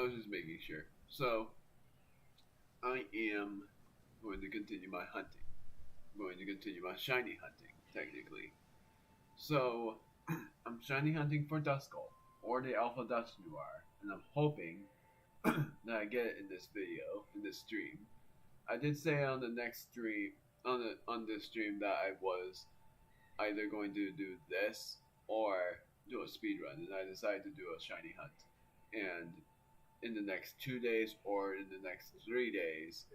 was just making sure. So, I am going to continue my hunting. I'm going to continue my shiny hunting, technically. So, I'm shiny hunting for Duskull, or the Alpha Duskull, and I'm hoping that I get it in this video, in this stream. I did say on the next stream, on this stream, that I was either going to do this or do a speed run, and I decided to do a shiny hunt. And in the next 2 days or in the next 3 days,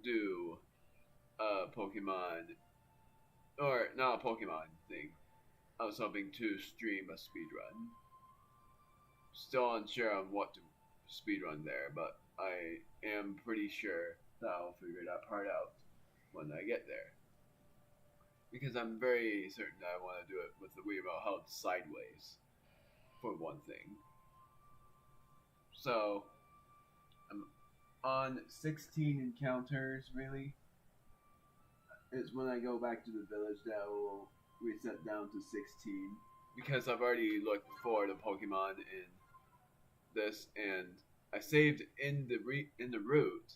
do a Pokemon, or not a Pokemon thing. I was hoping to stream a speed run. Still unsure on what to speed run there, but I am pretty sure that I'll figure that part out when I get there. Because I'm very certain that I want to do it with the Wii Remote held sideways, for one thing. So, I'm on 16 encounters, really. It's when I go back to the village that I will reset down to 16. Because I've already looked for the Pokemon in this, and I saved in the route,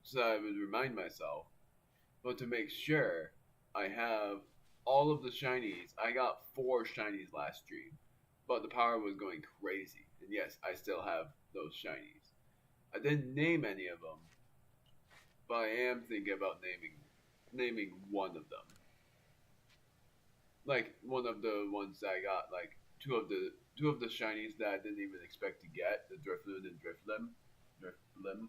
so I would remind myself. But to make sure, I have all of the shinies. I got 4 shinies last stream, but the power was going crazy. And yes, I still have those shinies. I didn't name any of them, but I am thinking about naming one of them. Like one of the ones that I got, like two of the shinies that I didn't even expect to get, the Drifloon and Driflim.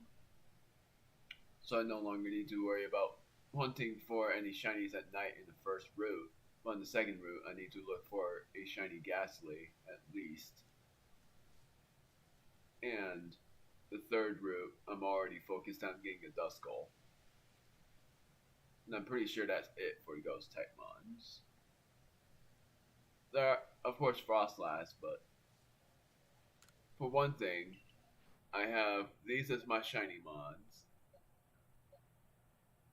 So I no longer need to worry about hunting for any shinies at night in the first route. But in the second route, I need to look for a shiny Ghastly at least. And the third route, I'm already focused on getting a Duskull. And I'm pretty sure that's it for Ghost type mons. There are, of course, Frostlass, but for one thing, I have these as my shiny mons.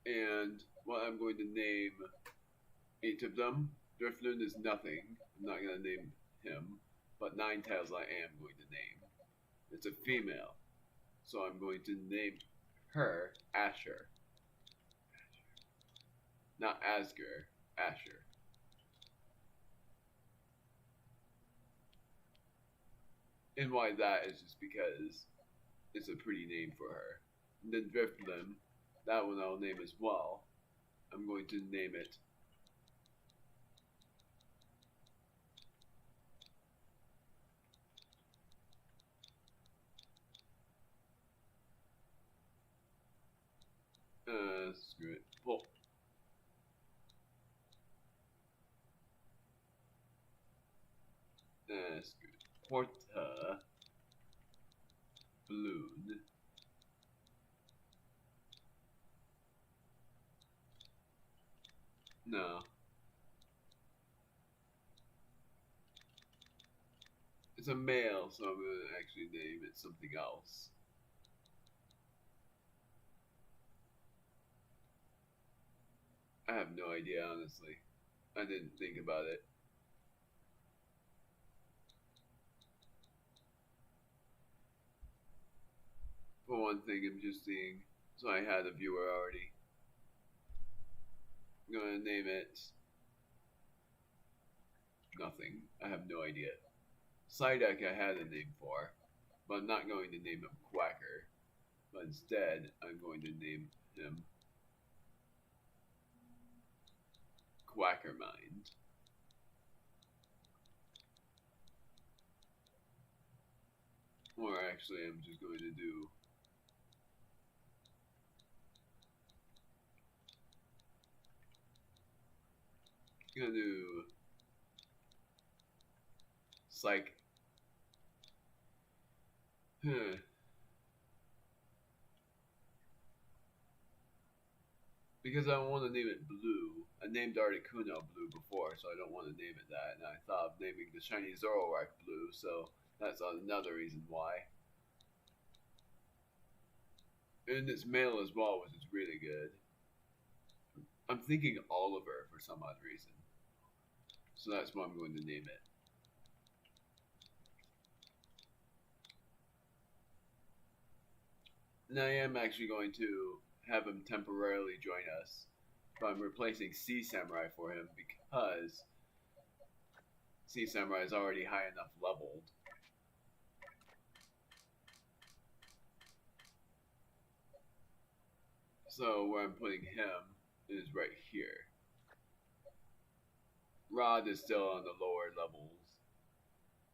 And what I'm going to name 8 of them. Drifloon is nothing. I'm not going to name him. But Ninetales I am going to name. It's a female. So I'm going to name her Asher. Not Asger, Asher. And why that is just because it's a pretty name for her. And then Driflim, that one I'll name as well. I'm going to name it screw it. Well, screw it. Porta Balloon. No. It's a male, so I'm going to actually name it something else. I have no idea, honestly. I didn't think about it. For one thing, I'm just seeing. So I had a viewer already. I'm going to name it nothing. I have no idea. Psyduck I had a name for, but I'm not going to name him Quacker. But instead, I'm going to name him Quackermind. Or actually, I'm just going to do Psych. Because I want to name it Blue. I named Articuno Blue before, so I don't want to name it that. And I thought of naming the shiny Zoroark Blue, so that's another reason why. And it's male as well, which is really good. I'm thinking Oliver for some odd reason. So that's what I'm going to name it. And I am actually going to have him temporarily join us. But I'm replacing Sea Samurai for him because Sea Samurai is already high enough leveled. So where I'm putting him is right here. Rod is still on the lower levels.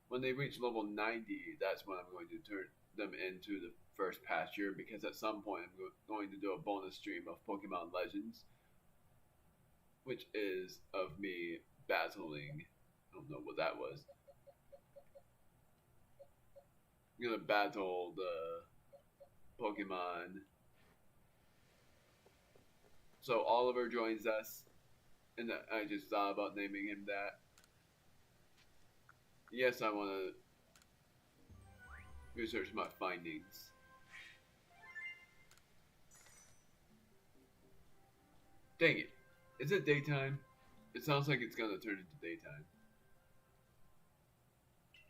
When they reach level 90, that's when I'm going to turn them into the first pasture, because at some point I'm going to do a bonus stream of Pokemon Legends, which is of me battling, I don't know what that was. I'm gonna battle the Pokemon. So Oliver joins us, and I just thought about naming him that. Yes, I want to research my findings. Dang it. Is it daytime? It sounds like it's gonna turn into daytime.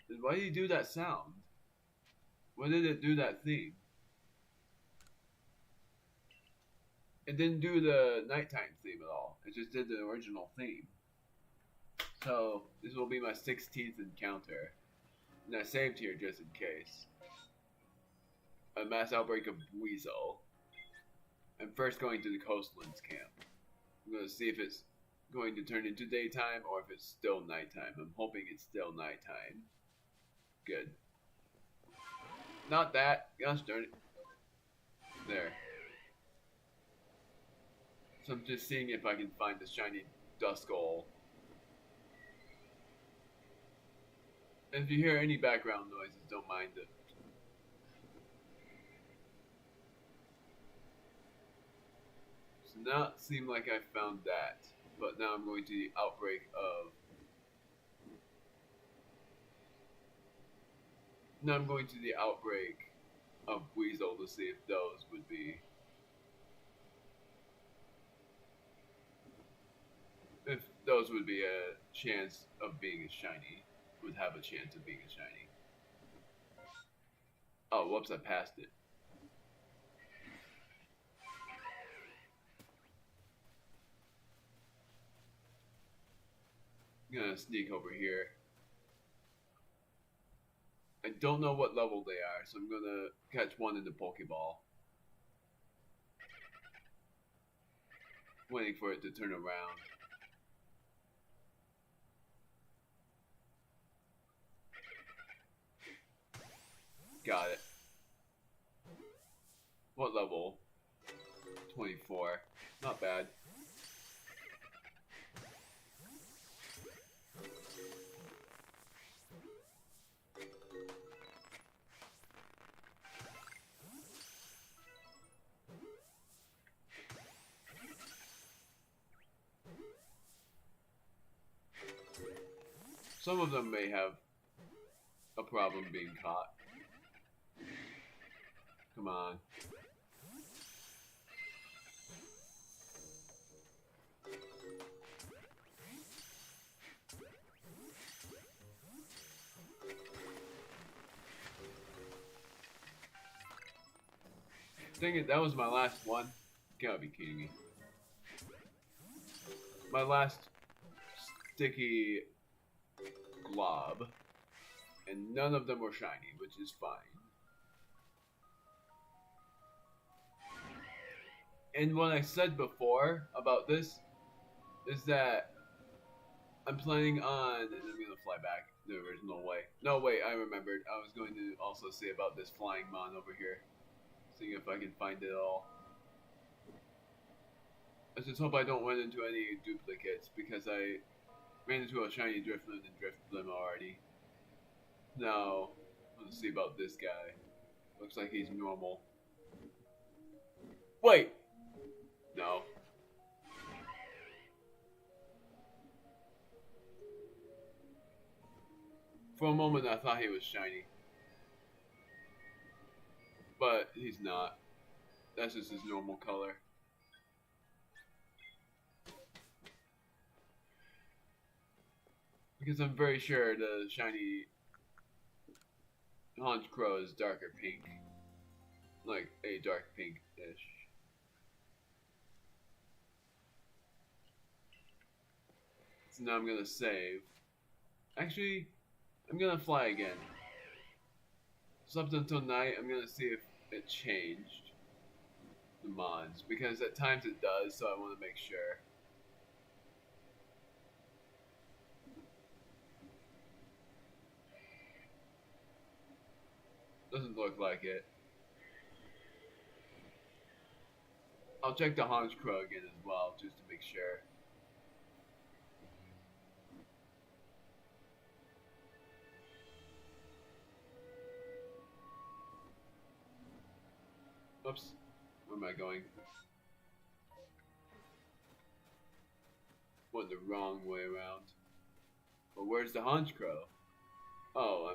Then why did you do that sound? Why did it do that theme? It didn't do the nighttime theme at all. It just did the original theme. So, this will be my 16th encounter. And I saved here just in case. A mass outbreak of Weasel. I'm first going to the Coastlands camp. I'm going to see if it's going to turn into daytime or if it's still nighttime. I'm hoping it's still nighttime. Good. Not that. Gosh darn it. There. So I'm just seeing if I can find the shiny Duskull. If you hear any background noises, don't mind it. Does not seem like I found that, but now I'm going to the outbreak of. Now I'm going to the outbreak of Weasel to see if those would be. If those would be a chance of being a shiny. Would have a chance of being a shiny. Oh, whoops, I passed it. I'm gonna sneak over here. I don't know what level they are, so I'm gonna catch one in the Pokeball. Waiting for it to turn around. Got it. What level? 24. Not bad. Some of them may have a problem being caught. Come on. Dang it, that was my last one. You gotta be kidding me. My last sticky glob. And none of them were shiny, which is fine. And what I said before about this is that I'm planning on, and I'm gonna fly back the original way. No, wait, I remembered. I was going to also say about this flying mon over here. Seeing if I can find it all. I just hope I don't run into any duplicates, because I ran into a shiny Drifloon and Drifblim already. Now, let's see about this guy. Looks like he's normal. Wait! No. For a moment I thought he was shiny. But he's not. That's just his normal color. Because I'm very sure the shiny Honchkrow is darker pink. like a dark pink-ish. So now I'm gonna save. Actually, I'm gonna fly again. So up until night, I'm gonna see if it changed the mods, because at times it does, so I want to make sure. Doesn't look like it. I'll check the Hans Crow again as well, just to make sure. Oops. Where am I going? Went the wrong way around. But where's the Hans Crow? Oh,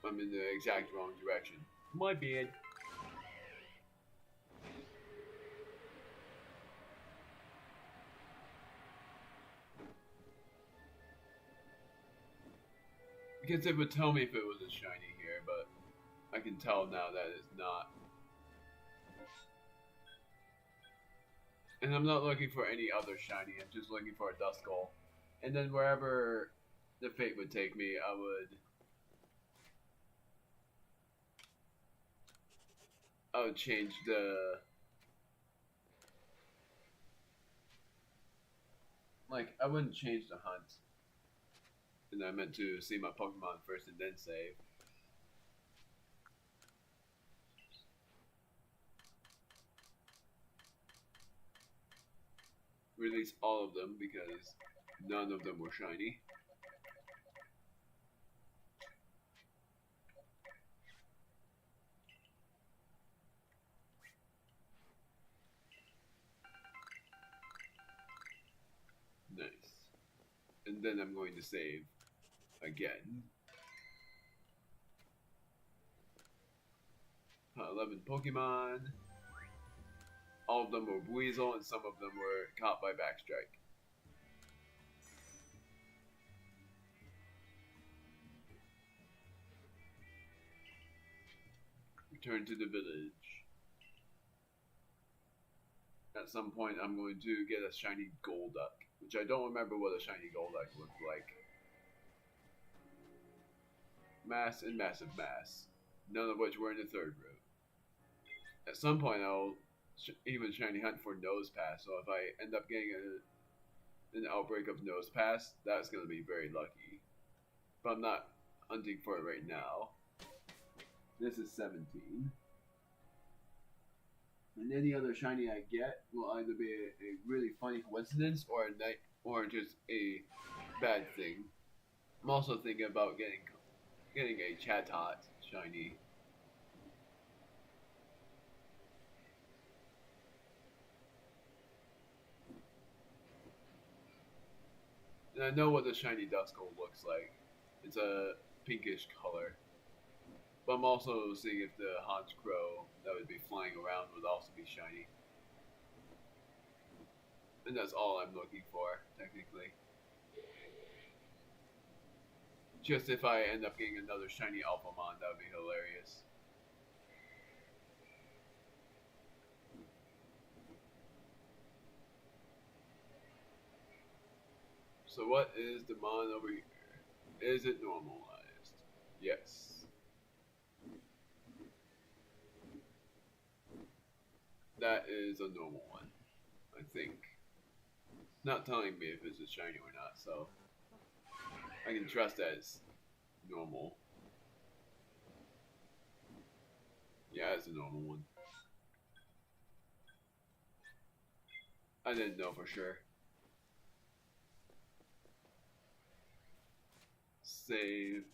I'm in the exact wrong direction. My bad. Because it would tell me if it was a shiny here, but I can tell now that it's not. And I'm not looking for any other shiny, I'm just looking for a Duskull. And then wherever the fate would take me, I would change the... Like, I wouldn't change the hunt. And I meant to see my Pokemon first and then save. Release all of them because none of them were shiny. Nice. And then I'm going to save again. 11 Pokemon. All of them were Weasel and some of them were caught by Backstrike. Return to the village. At some point I'm going to get a shiny Golduck, which I don't remember what a shiny Golduck looked like. Mass and Massive Mass, none of which were in the third route. At some point I'll even shiny hunt for Nose Pass, so if I end up getting an outbreak of Nose Pass, that's going to be very lucky. But I'm not hunting for it right now. This is 17. And any other shiny I get will either be a really funny coincidence or just a bad thing. I'm also thinking about getting a Chatot shiny. And I know what the shiny Duskull looks like. It's a pinkish color. But I'm also seeing if the Hans Crow that would be flying around would also be shiny. And that's all I'm looking for, technically. Just if I end up getting another shiny Alphamon, that would be hilarious. So what is the mon over here? Is it normalized? Yes. That is a normal one, I think. Not telling me if it's a shiny or not, so I can trust that it's normal. Yeah, it's a normal one. I didn't know for sure. Save.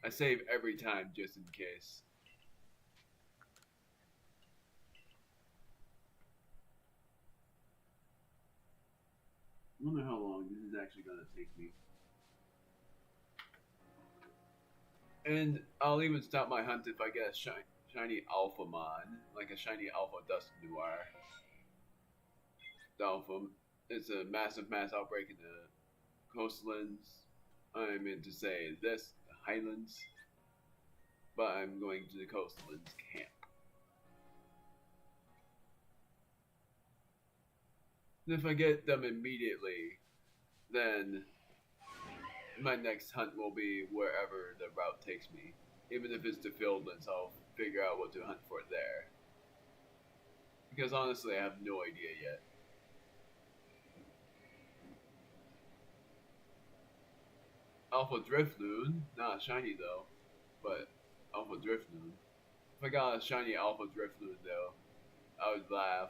I save every time just in case. I wonder how long this is actually going to take me. And I'll even stop my hunt if I get a shiny Alphamon, like a shiny Alpha Dusknoir. The Alpha is a massive mass outbreak in the coastlands. I meant to say this, the highlands. But I'm going to the coastlands camp. And if I get them immediately, then my next hunt will be wherever the route takes me. Even if it's to Fieldlands, I'll figure out what to hunt for there. Because honestly, I have no idea yet. Alpha Driftloon, not shiny though, but Alpha Driftloon. If I got a shiny Alpha Driftloon though, I would laugh.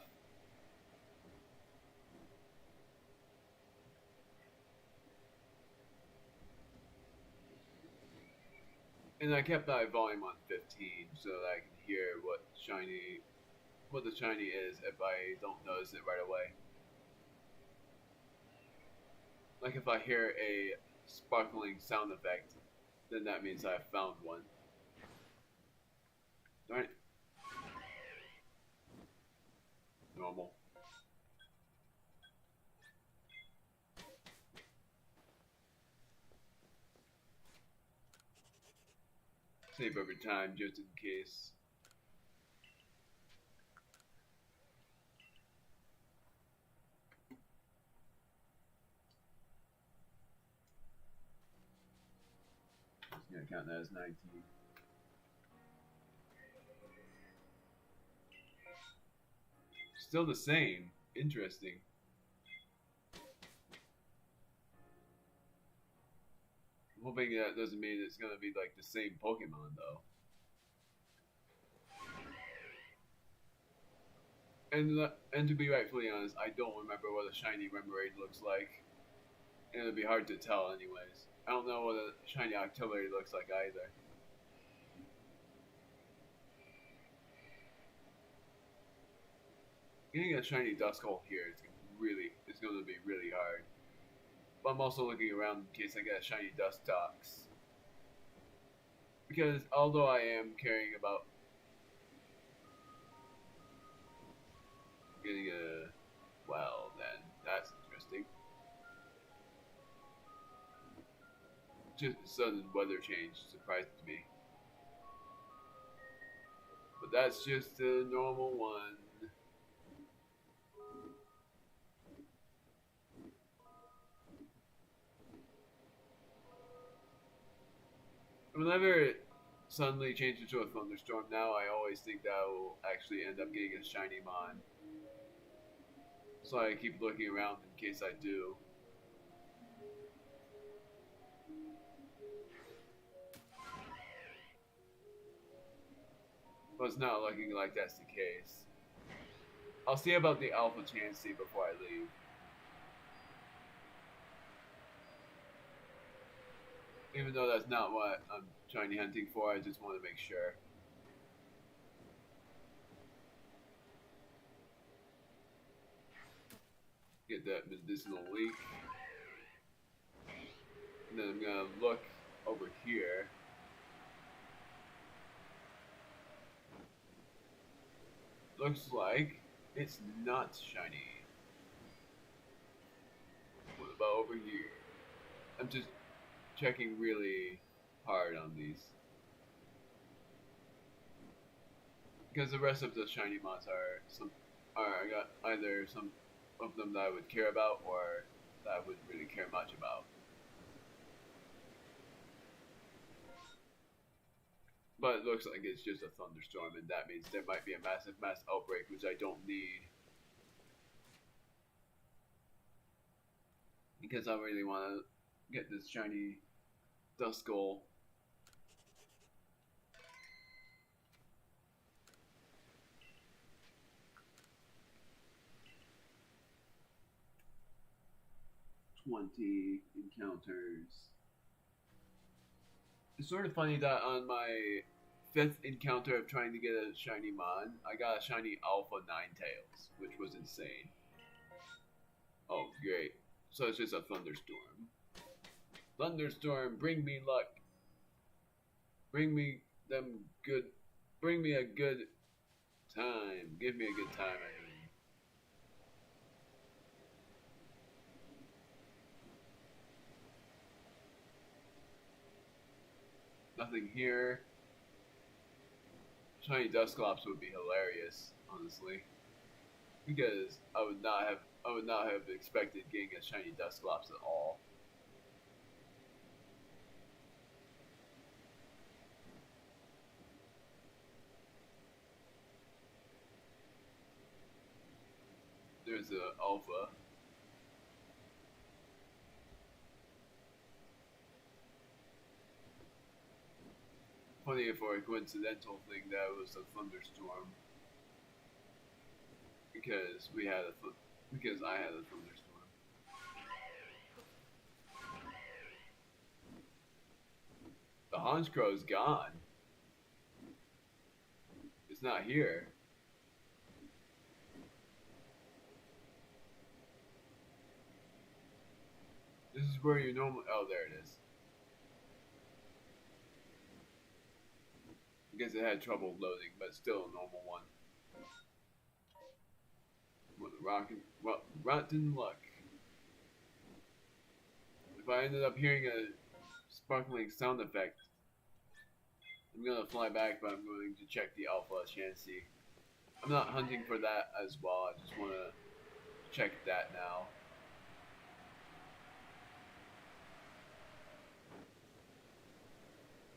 And I kept my volume on 15 so that I can hear what the shiny is if I don't notice it right away. Like if I hear a sparkling sound effect, then that means I've found one. Darn it. Normal. Save every time just in case. Just gonna count that as 19. Still the same. Interesting. I'm hoping that doesn't mean it's gonna be like the same Pokemon though. And to be rightfully honest, I don't remember what a shiny Remoraid looks like. And it'd be hard to tell anyways. I don't know what a shiny Octillery looks like either. Getting a shiny Duskull here is going to be really hard. But I'm also looking around in case I get a shiny Dustox. Because although I am caring about getting a... Well, then, that's interesting. Just a sudden weather change surprised me. But that's just a normal one. Whenever it suddenly changes to a thunderstorm now, I always think that I will actually end up getting a shiny Mon. So I keep looking around in case I do. But it's not looking like that's the case. I'll see about the Alpha Chansey before I leave. Even though that's not what I'm shiny hunting for, I just want to make sure. Get that medicinal leak. And then I'm gonna look over here. Looks like it's not shiny. What about over here? I'm just checking really hard on these. Because the rest of the shiny mods I got either some of them that I would care about or that I wouldn't really care much about. But it looks like it's just a thunderstorm, and that means there might be a massive mass outbreak, which I don't need. Because I really want to get this shiny Duskull. Encounters. It's sort of funny that on my 5th encounter of trying to get a shiny Mon, I got a shiny Alpha Ninetales, which was insane. Oh, great. So it's just a thunderstorm. Thunderstorm, bring me luck. Bring me a good time. Give me a good time, I mean. Nothing here. Shiny Dusclops would be hilarious, honestly. Because I would not have I would not have expected getting a shiny Duskull at all. There's a alpha. Funny for a coincidental thing that was a thunderstorm. Because I had a thunderstorm. The Honchkrow is gone. It's not here. This is where you normally. Oh, there it is. I guess it had trouble loading, but still a normal one. Rotten luck. If I ended up hearing a sparkling sound effect, I'm gonna fly back, but I'm going to check the alpha chassis. I'm not hunting for that as well, I just wanna check that now.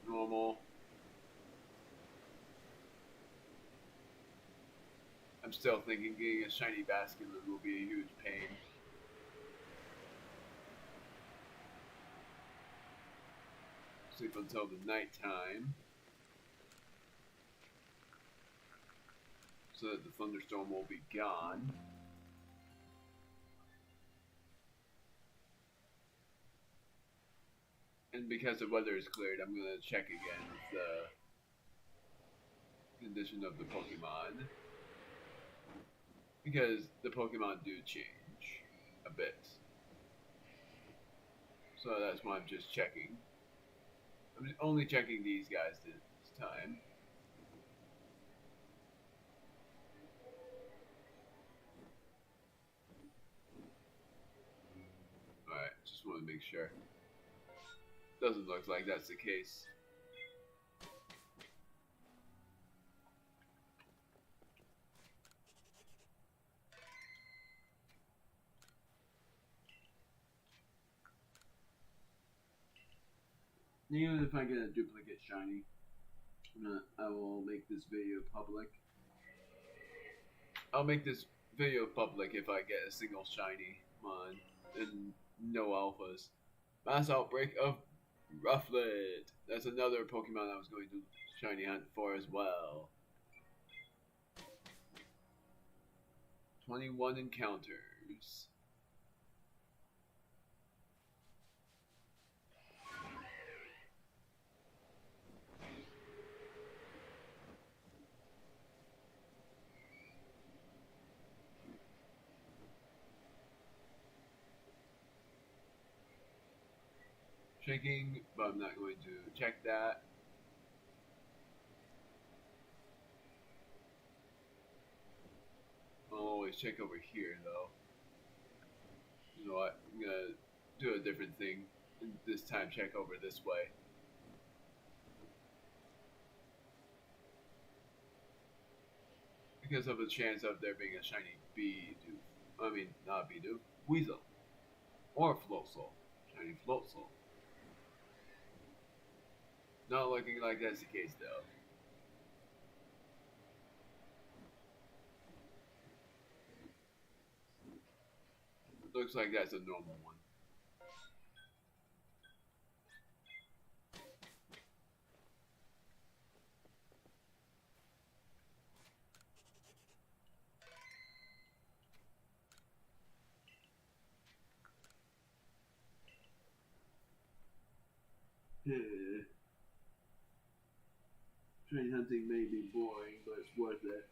Normal. I'm still thinking getting a shiny basket will be a huge pain. Sleep until the nighttime, so that the thunderstorm will be gone. And because the weather is cleared, I'm gonna check again the condition of the Pokemon. Because the Pokemon do change a bit. So that's why I'm just checking. I'm only checking these guys this time. Alright, just want to make sure. Doesn't look like that's the case. Even if I get a duplicate shiny, I will make this video public. I'll make this video public if I get a single shiny mon and no alphas. Mass outbreak of Rufflet. That's another Pokemon I was going to shiny hunt for as well. 21 encounters. Checking, but I'm not going to check that. I'll always check over here though. You know what? I'm gonna do a different thing. And this time check over this way. Because of the chance of there being a shiny Bidoof. I mean, not Bidoof. Weasel. Or Floatzel. Shiny Floatzel. Not looking like that's the case though. Looks like that's a normal one. Train hunting may be boring, but it's worth it.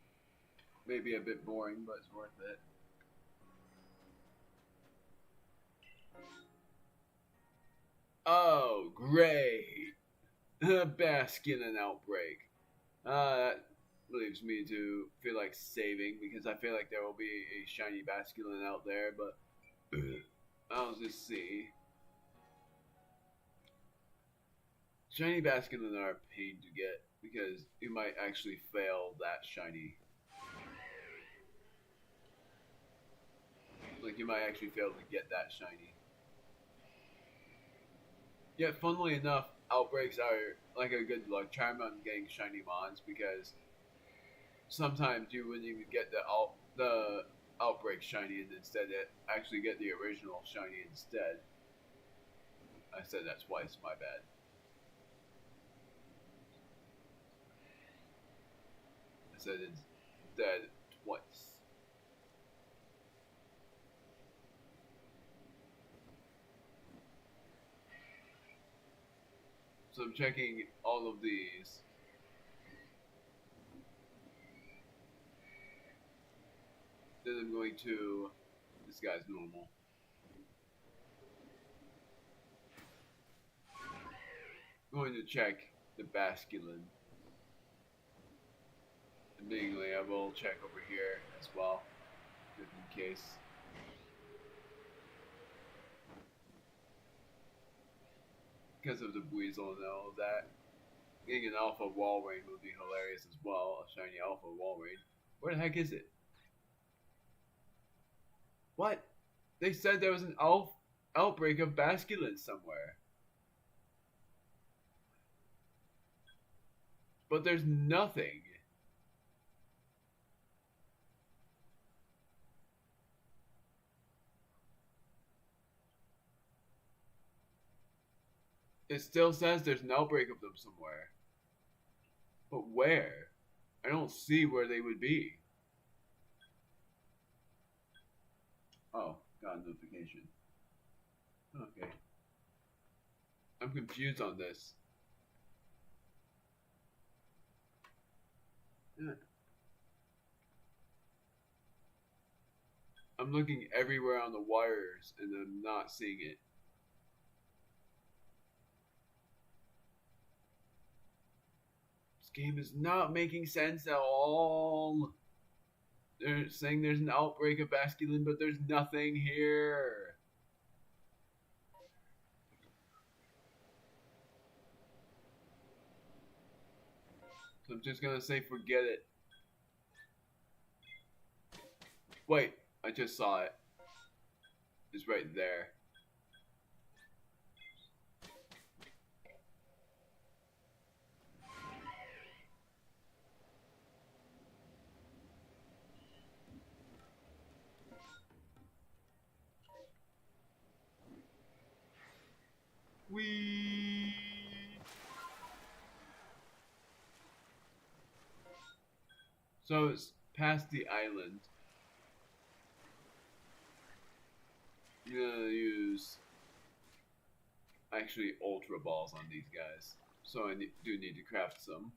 Maybe a bit boring, but it's worth it. Oh, great! Baskin and Outbreak. That leaves me to feel like saving, because I feel like there will be a shiny Basculin out there, but I'll just see. Shiny Basculin are a pain to get, because you might actually fail that shiny. Like, you might actually fail to get that shiny. Yet, funnily enough, outbreaks are like a good luck charm on getting shiny mons, because sometimes you wouldn't even get the outbreak shiny and instead actually get the original shiny instead. I said that twice, my bad. I said instead twice. So I'm checking all of these. Then I'm going to... This guy's normal. I'm going to check the Basculin. Admittedly, I will check over here as well, just in case. Because of the Weasel and all of that. Getting an Alpha Walrein would be hilarious as well, a shiny Alpha Walrein. Where the heck is it? What? They said there was an outbreak of Basculin somewhere. But there's nothing. It still says there's an outbreak of them somewhere. But where? I don't see where they would be. Oh, got a notification. Okay. I'm confused on this. I'm looking everywhere on the wires and I'm not seeing it. This game is not making sense at all. They're saying there's an outbreak of Basculin, but there's nothing here. So I'm just gonna say forget it. Wait, I just saw it. It's right there. Whee! So it's past the island. I'm gonna use actually ultra balls on these guys. So I do need to craft some.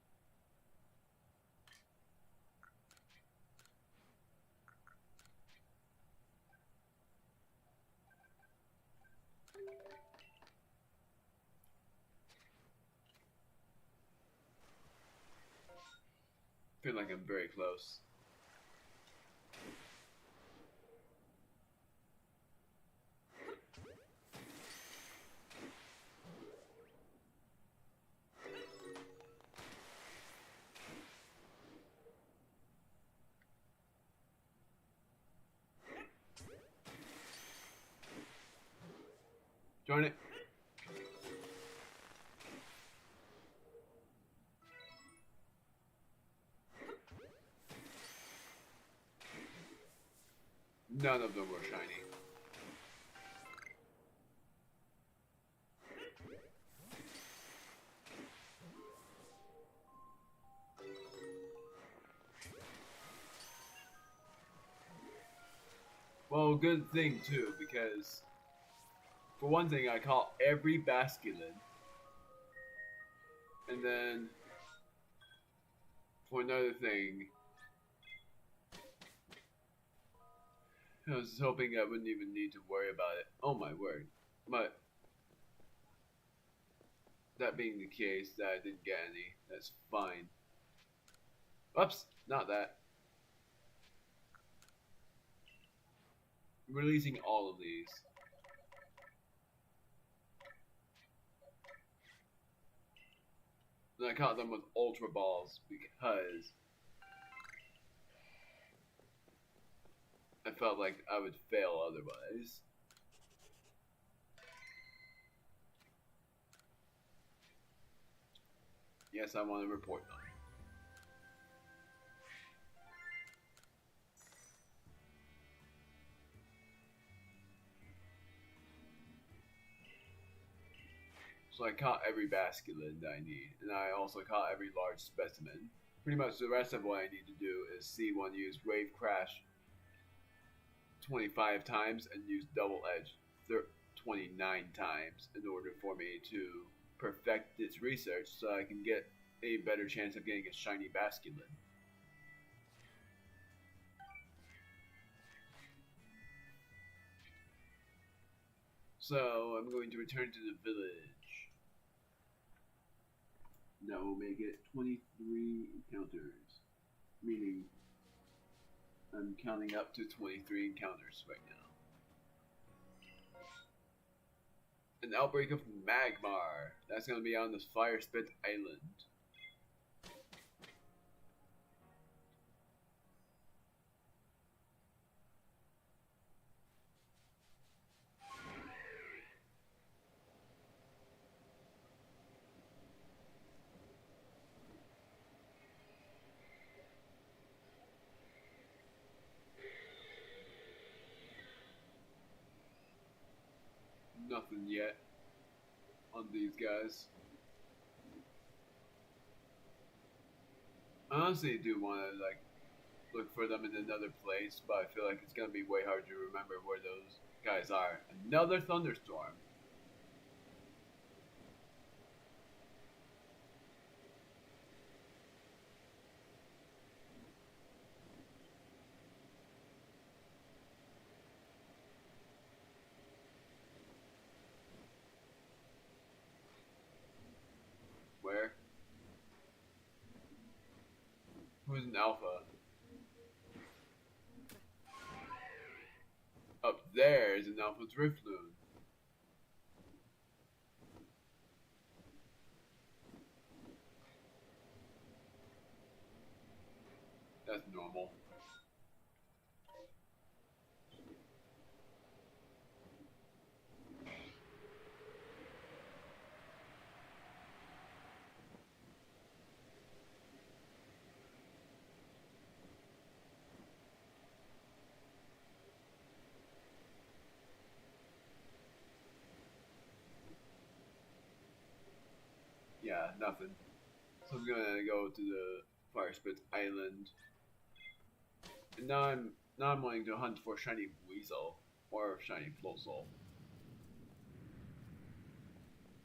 I feel like I'm very close. Join it. None of them were shiny. Well, good thing too, because for one thing, I caught every Basculin, and then for another thing, I was hoping I wouldn't even need to worry about it. Oh my word. But that being the case, that I didn't get any, that's fine. Oops, not that. Releasing all of these. And I caught them with ultra balls because I felt like I would fail otherwise. Yes, I want to report them. So I caught every basculin that I need, and I also caught every large specimen. Pretty much the rest of what I need to do is see one use Wave Crash 25 times and use Double Edge 29 times in order for me to perfect its research so I can get a better chance of getting a shiny basculin. So I'm going to return to the village. That will make it 23 encounters, meaning I'm counting up to 23 encounters right now. An outbreak of Magmar. That's going to be on this Fire Spit Island. Nothing yet on these guys. I honestly do want to like look for them in another place, but I feel like it's gonna be way hard to remember where those guys are. Another thunderstorm. Where? Who's an alpha? Up there is an alpha Drifloon. That's normal. Yeah, nothing. So I'm gonna go to the Fire Spit Island. And now I'm wanting to hunt for shiny Weasel or shiny Floatzel.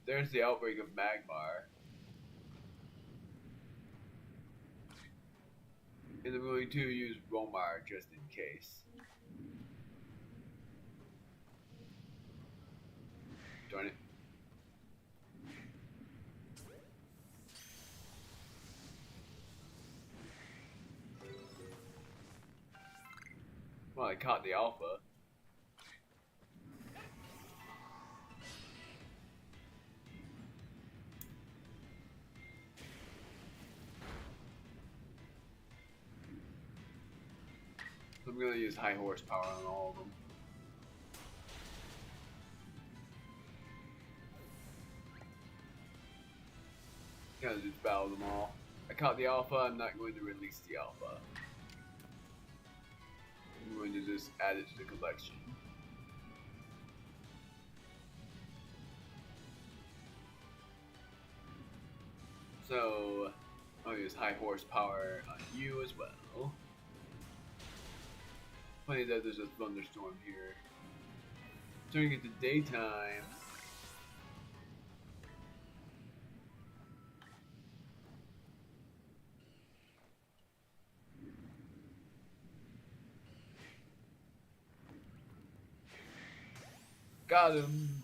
There's the outbreak of Magmar. And I'm going to use Romar just in case. Darn it. Well, I caught the alpha. So I'm gonna use high horsepower on all of them. Gotta just battle them all. I caught the alpha, I'm not going to release the alpha. I'm going to just add it to the collection. So, I'll use high horsepower on you as well. Funny that there's a thunderstorm here. Turning it to daytime. Got him!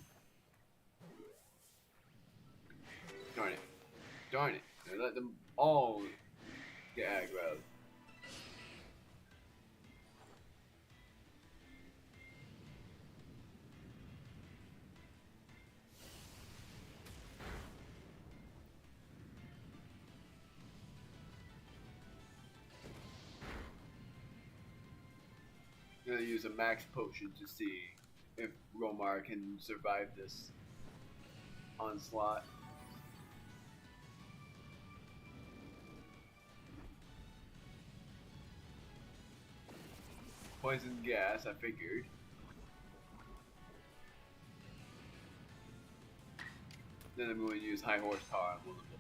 Darn it. Darn it. I let them all get aggroed. I'm gonna use a max potion to see if Romar can survive this onslaught. Poison gas, I figured. Then I'm going to use high horsepower on one of them.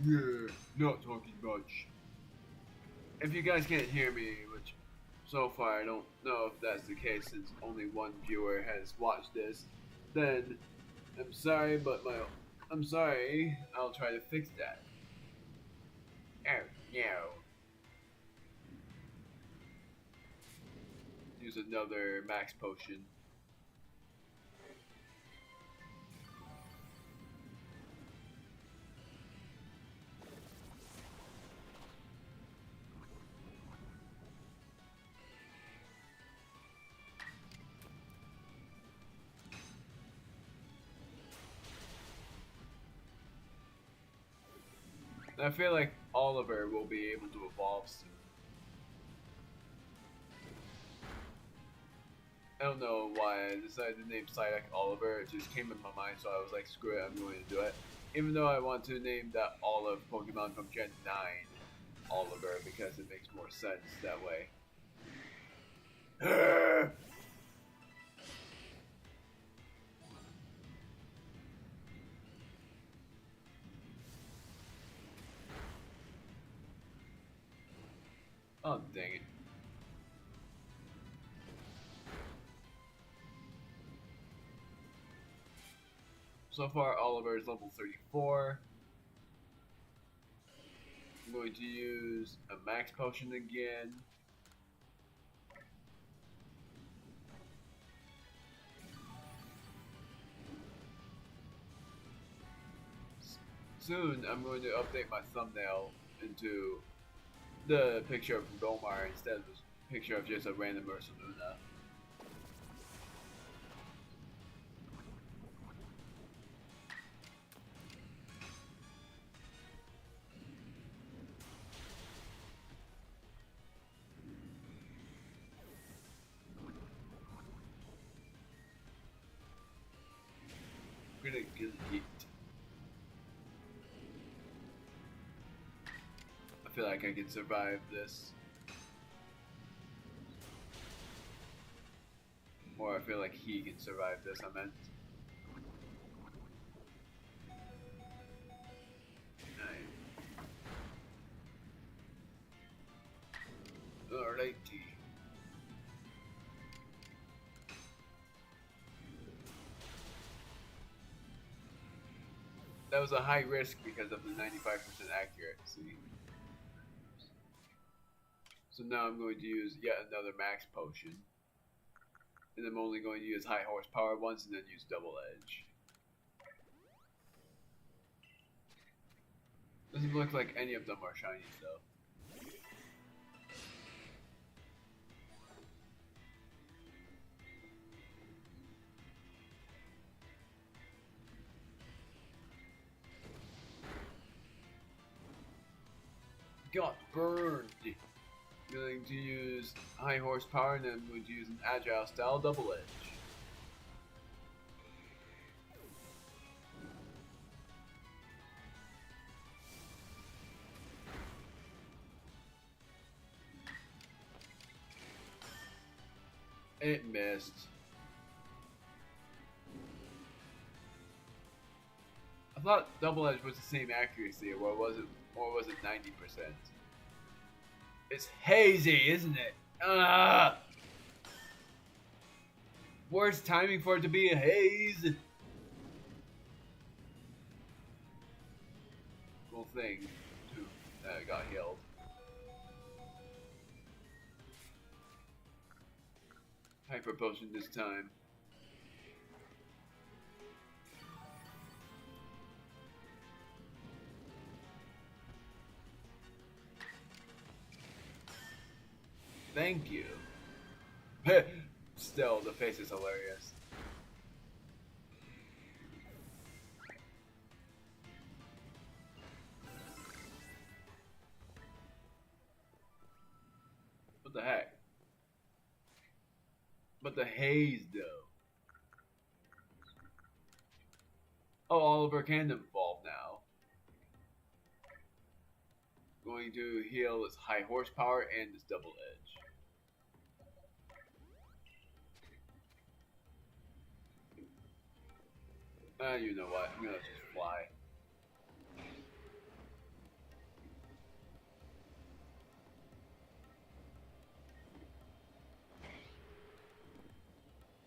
Yeah, not talking much. If you guys can't hear me, which so far I don't know if that's the case since only one viewer has watched this, then I'm sorry, but I'm sorry. I'll try to fix that. Oh no. Use another max potion. I feel like Oliver will be able to evolve soon. I don't know why I decided to name Psyduck Oliver. It just came in my mind, so I was like, screw it, I'm going to do it. Even though I want to name that Olive Pokemon from Gen 9 Oliver, because it makes more sense that way. Oh, dang it. So far, Oliver is level 34. I'm going to use a max potion again. Soon, I'm going to update my thumbnail into the picture of Romar instead of this picture of just a random Ursaluna. I'm gonna get it. I feel like I can survive this. Or I feel like he can survive this, I meant. Alrighty. That was a high risk because of the 95% accuracy. So now I'm going to use yet another max potion. And I'm only going to use high horsepower once and then use double edge. Doesn't look like any of them are shinies though. Got burned. I'm going to use high horsepower and then I'm going to use an agile style double edge. It missed. I thought double edge was the same accuracy, or was it 90%? It's hazy, isn't it? Worst timing for it to be a haze. Cool thing, too, that I got healed. Hyper potion this time. Thank you. Still, the face is hilarious. What the heck? But the haze, though. Oh, Oliver can evolve now. Going to heal its high horsepower and its double edge. You know what? I'm gonna just fly.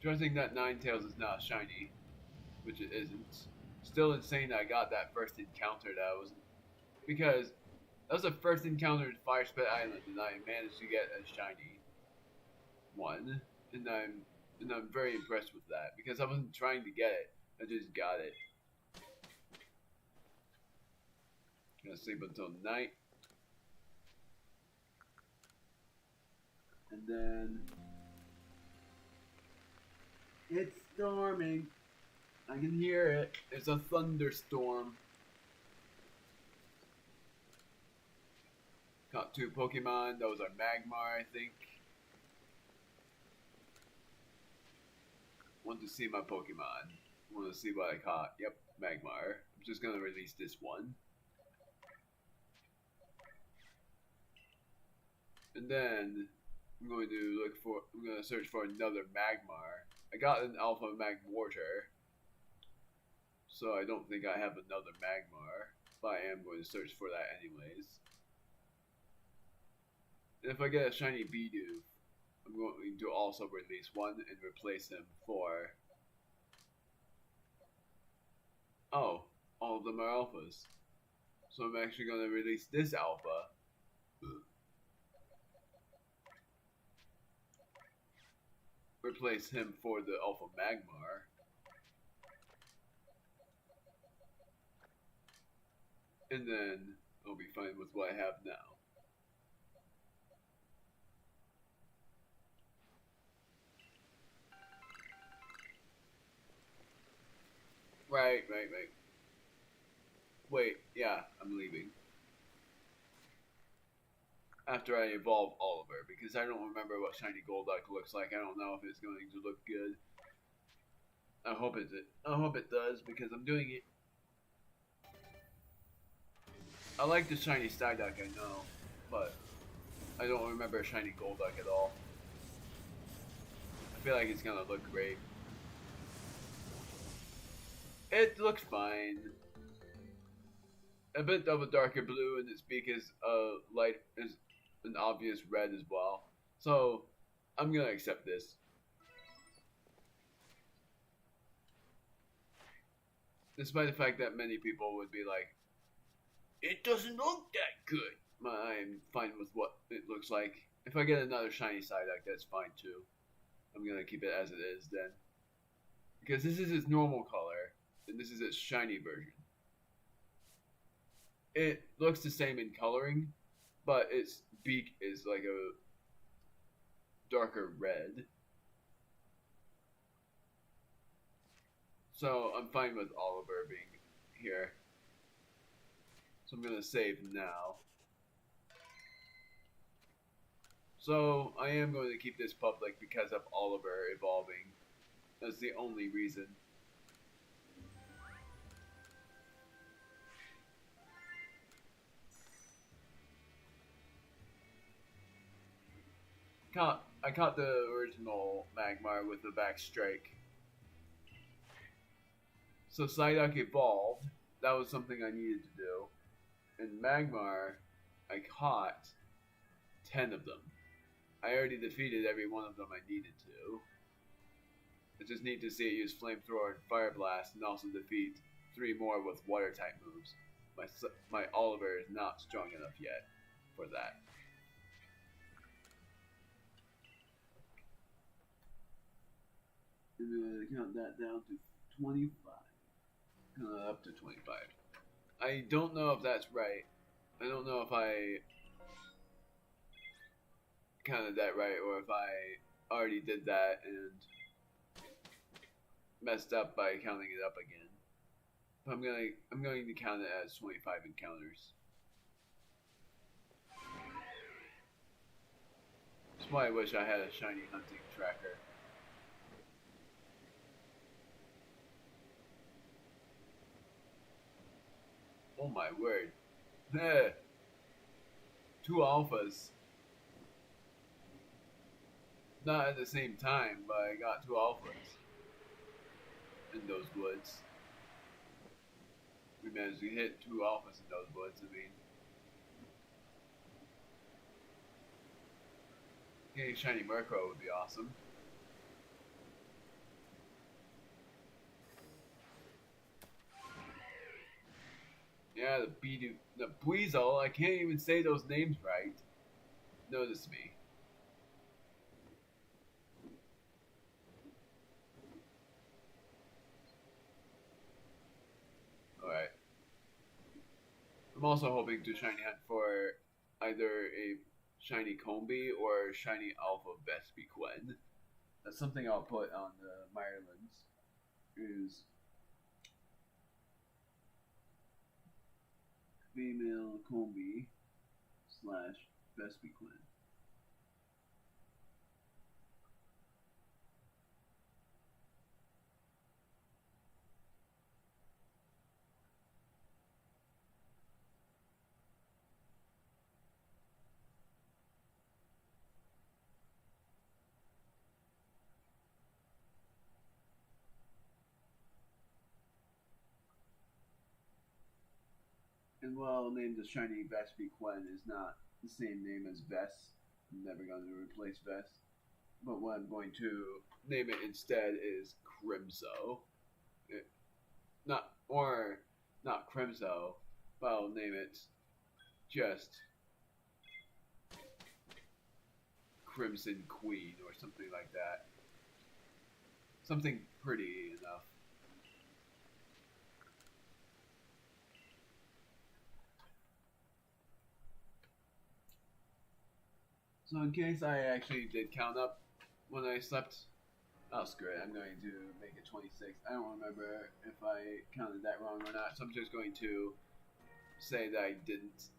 Trusting that Ninetales is not shiny, which it isn't. Still insane that I got that first encounter that I was, because that was the first encounter in Fire Spit Island and I managed to get a shiny one, and I'm very impressed with that because I wasn't trying to get it, I just got it. Gonna sleep until night, and then it's storming. I can hear it. It's a thunderstorm. Caught 2 Pokemon. Those are Magmar, I think. Want to see my Pokemon. Want to see what I caught. Yep, Magmar. I'm just gonna release this one. And then I'm going to search for another Magmar. I got an Alpha Magmortar, so I don't think I have another Magmar, but I am going to search for that anyways. And if I get a shiny Bidoof, I'm going to also release one and replace him for... Oh, all of them are alphas. So I'm actually going to release this alpha. Replace him for the Alpha Magmar. And then I'll be fine with what I have now. Right. Wait, yeah, I'm leaving. After I evolve Oliver, because I don't remember what shiny Golduck looks like. I don't know if it's going to look good. I hope it does, because I'm doing it. I like the shiny Psyduck, I know, but I don't remember a shiny Golduck at all. I feel like it's gonna look great. It looks fine. A bit of a darker blue, and its beak is an obvious red as well. So I'm gonna accept this. Despite the fact that many people would be like, it doesn't look that good. I'm fine with what it looks like. If I get another shiny Psyduck, that's fine too. I'm gonna keep it as it is then. Because this is its normal color, and this is its shiny version. It looks the same in coloring, but its beak is like a darker red. So I'm fine with Oliver being here. So I'm gonna save now. So I am going to keep this public because of Oliver evolving. That's the only reason. I caught the original Magmar with the back strike. So Psyduck evolved. That was something I needed to do. And Magmar, I caught 10 of them. I already defeated every one of them I needed to. I just need to see it use Flamethrower and Fire Blast, and also defeat 3 more with Water type moves. My Oliver is not strong enough yet for that. I'm going to count that down to 25. Up to 25. I don't know if that's right. I don't know if I counted that right, or if I already did that and messed up by counting it up again. But I'm going to count it as 25 encounters. That's why I wish I had a shiny hunting tracker. Oh my word. 2 alphas. Not at the same time, but I got 2 alphas in those woods. We managed to hit 2 alphas in those woods, I mean. Getting shiny Murkrow would be awesome. Yeah, the Buizel, I can't even say those names right. Notice me. Alright. I'm also hoping to shiny hunt for either a shiny Combi or shiny Alpha Vespiquen. That's something I'll put on the Mirelands. Is female Combi / Vespiquen. And while named the shiny Vespiquen is not the same name as Vess, I'm never going to replace Vess. But what I'm going to name it instead is Crimso. Not Crimso, but I'll name it just Crimson Queen or something like that. Something pretty enough. So in case I actually did count up when I slept, oh screw it, I'm going to make it 26. I don't remember if I counted that wrong or not, so I'm just going to say that I didn't.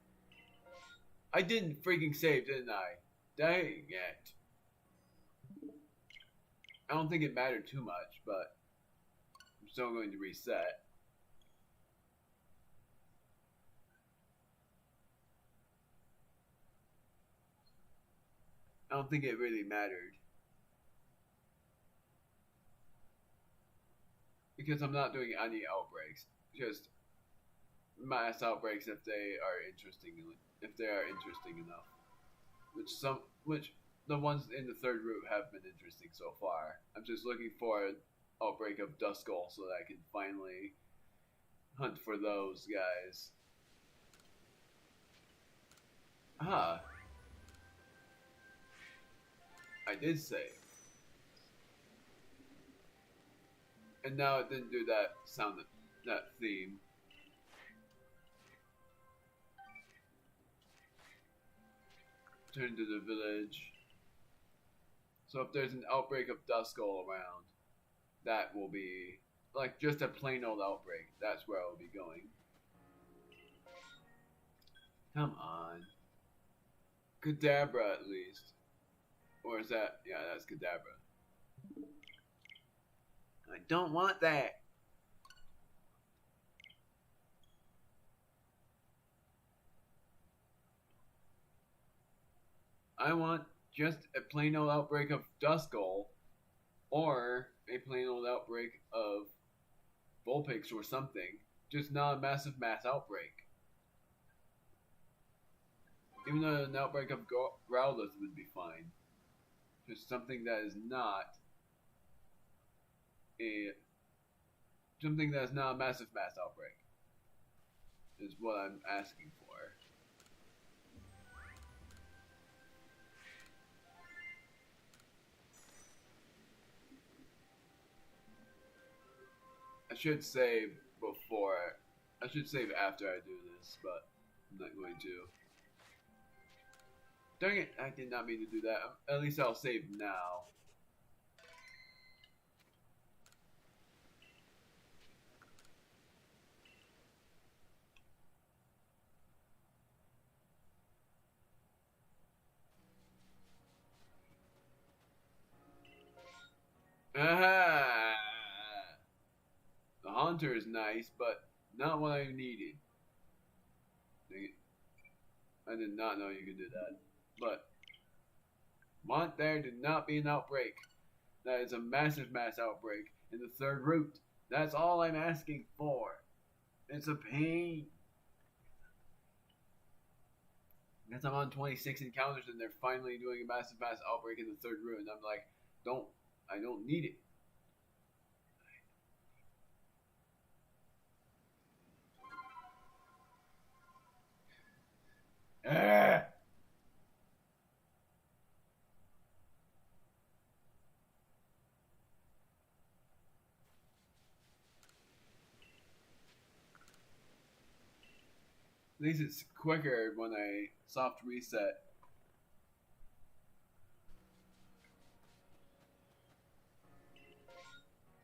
I didn't freaking save, didn't I? Dang it. I don't think it mattered too much, but I'm still going to reset. I don't think it really mattered. Because I'm not doing any outbreaks. Just mass outbreaks if they are interesting enough. Which the ones in the 3rd route have been interesting so far. I'm just looking for an outbreak of Duskull so that I can finally hunt for those guys. Ah. I did save. And now it didn't do that sound, that theme. Turn to the village. So if there's an outbreak of Duskull around, that will be, like, just a plain old outbreak. That's where I'll be going. Come on. Kadabra, at least. Or is that? Yeah, that's Kadabra. I don't want that. I want just a plain old outbreak of Duskull, or a plain old outbreak of Vulpix or something. Just not a massive mass outbreak. Even though an outbreak of Growlithe would be fine. Just something that is not a massive mass outbreak is what I'm asking for. I should save after I do this, but I'm not going to. Dang it, I did not mean to do that. At least I'll save now. Aha! The Haunter is nice, but not what I needed. Dang it. I did not know you could do that. But want there to not be an outbreak. That is a massive mass outbreak in the third route. That's all I'm asking for. It's a pain. Because I'm on 26 encounters and they're finally doing a massive mass outbreak in the third route, and I'm like, I don't need it. Ah! At least it's quicker when I soft reset.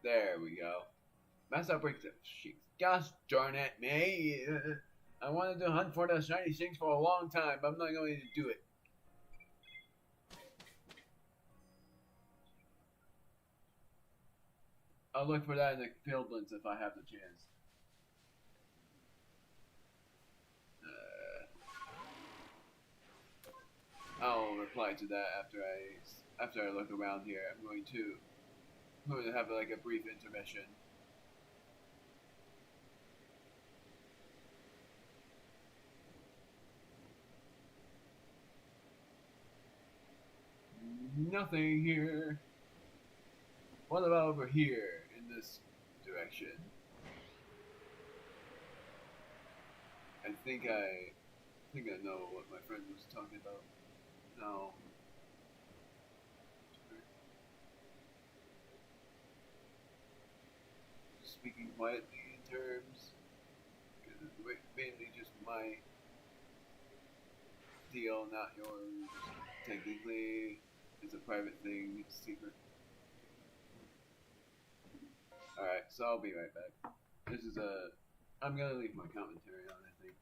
There we go. Mass outbreak. Gosh darn it, me. I wanted to hunt for the shiny things for a long time, but I'm not going to do it. I'll look for that in the Fieldlands if I have the chance. I'll reply to that after I look around here. I'm going to have like a brief intermission. Nothing here. What about over here in this direction? I think I know what my friend was talking about. No. Speaking quietly in terms, because it's mainly just my deal, not yours. Technically, it's a private thing, it's secret. Alright, so I'll be right back. I'm gonna leave my commentary on, I think.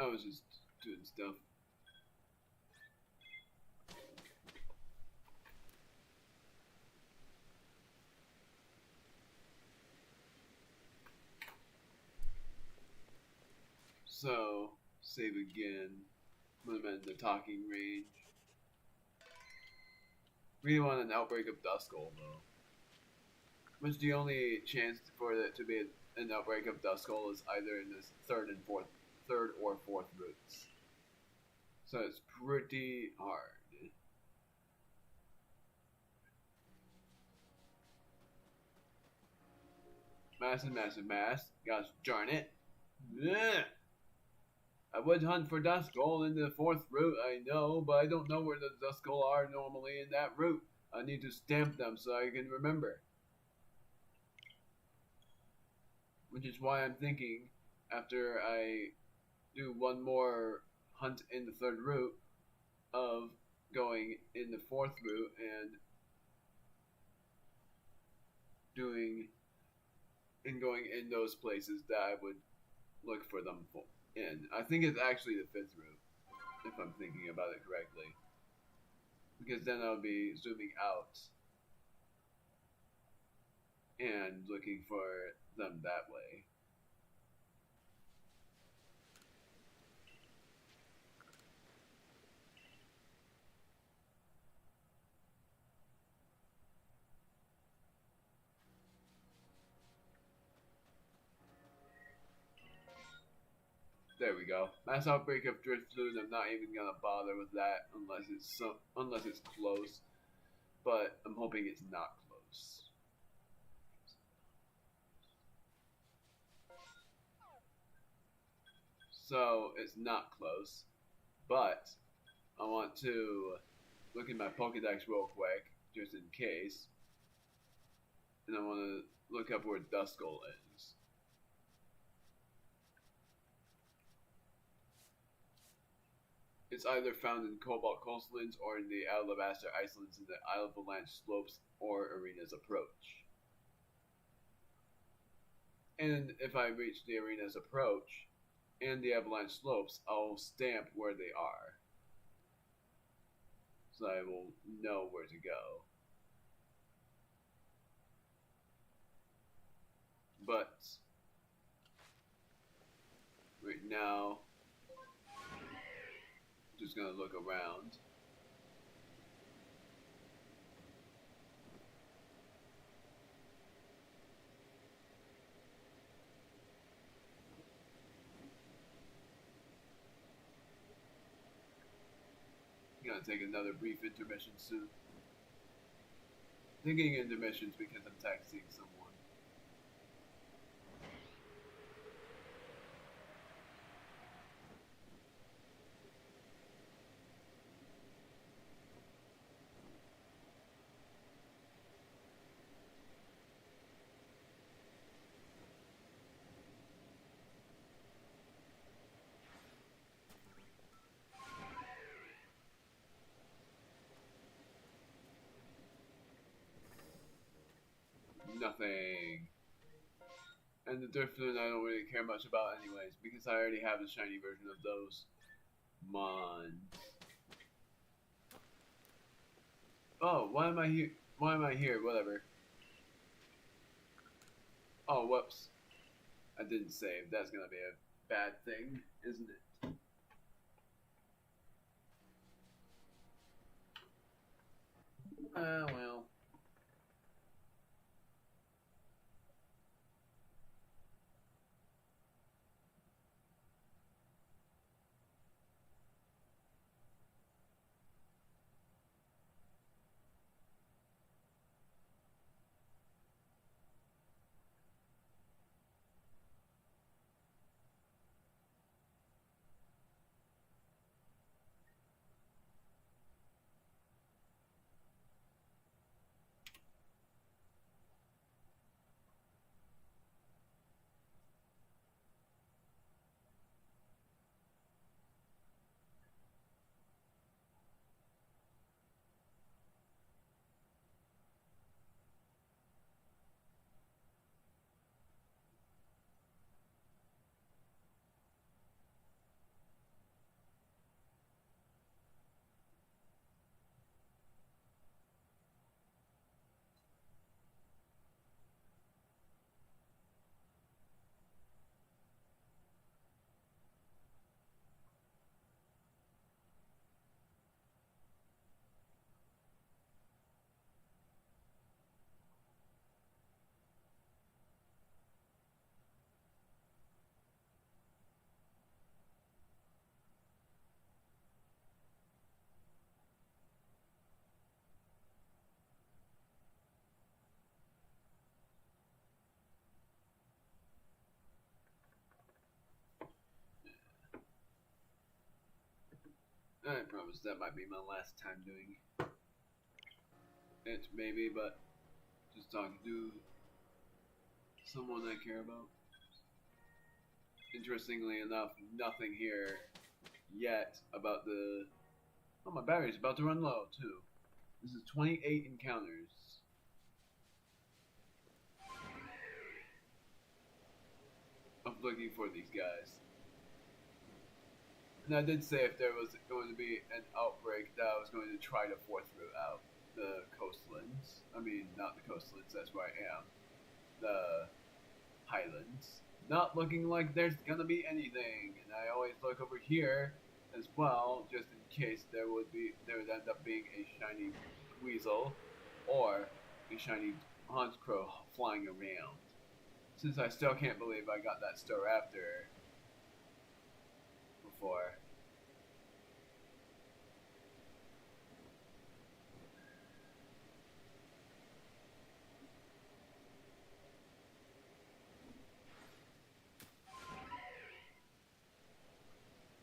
I was just doing stuff. So, save again. When I'm in the talking range. Really want an outbreak of Duskull though. Which the only chance for it to be an outbreak of Duskull is either in this third or fourth routes. So it's pretty hard. Massive. Gosh darn it. Blech. I would hunt for Duskull in the fourth route, I know, but I don't know where the Duskull are normally in that route. I need to stamp them so I can remember. Which is why I'm thinking, after I do one more hunt in the third route, of going in the fourth route and going in those places that I would look for them in. I think it's actually the fifth route, if I'm thinking about it correctly. Because then I'll be zooming out and looking for them that way. There we go. Mass outbreak of Driftloon. I'm not even gonna bother with that unless it's close. But I'm hoping it's not close. So it's not close, but I want to look in my Pokedex real quick, just in case. And I want to look up where Duskull is. It's either found in Cobalt Coastlands or in the Alabaster Icelands in the Avalanche Slopes or Arena's Approach. And if I reach the Arena's Approach and the Avalanche Slopes, I'll stamp where they are. So I will know where to go. But right now, I'm just gonna look around. I'm gonna take another brief intermission soon. Thinking intermissions because I'm texting someone. Nothing. And the Driftloon I don't really care much about anyways, because I already have a shiny version of those mons. Oh, why am I here? Why am I here? Whatever. Oh, whoops. I didn't save. That's gonna be a bad thing, isn't it? Well. I promise that might be my last time doing it, maybe, but just talking to someone I care about. Interestingly enough, nothing here yet about the... Oh, my battery's about to run low, too. This is 28 encounters. Of looking for these guys. And I did say if there was going to be an outbreak that I was going to try to force throughout the coastlands. I mean, not the coastlands, that's where I am. The highlands. Not looking like there's gonna be anything. And I always look over here as well, just in case there would end up being a shiny weasel or a shiny Hauntscrow flying around. Since I still can't believe I got that Staraptor before.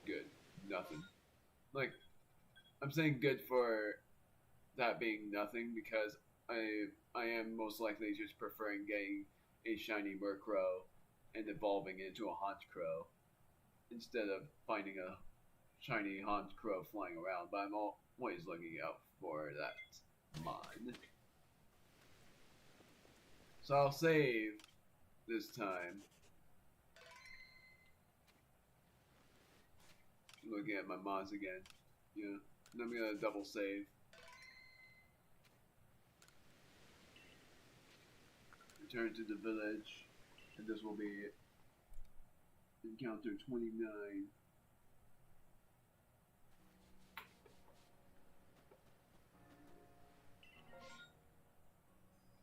Good. Nothing. Like, I'm saying good for that being nothing because I am most likely just preferring getting a shiny Murkrow and evolving into a Hauntscrow instead of finding a shiny Hauntscrow flying around, but I'm always looking out for that mod. So I'll save this time. Looking at my mods again. Yeah. And I'm gonna double save. Return to the village. And this will be encounter 29.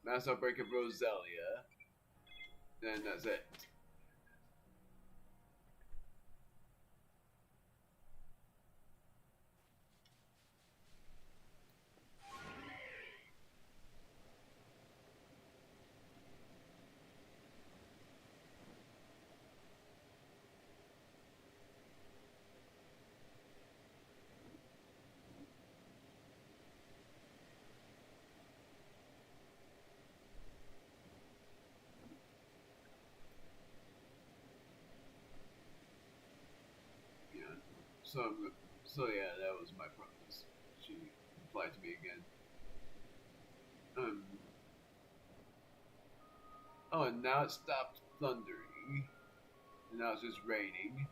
Mass outbreak of Roselia. And that's it. So yeah, that was my promise. She replied to me again. Oh, and now it stopped thundering. And now it's just raining.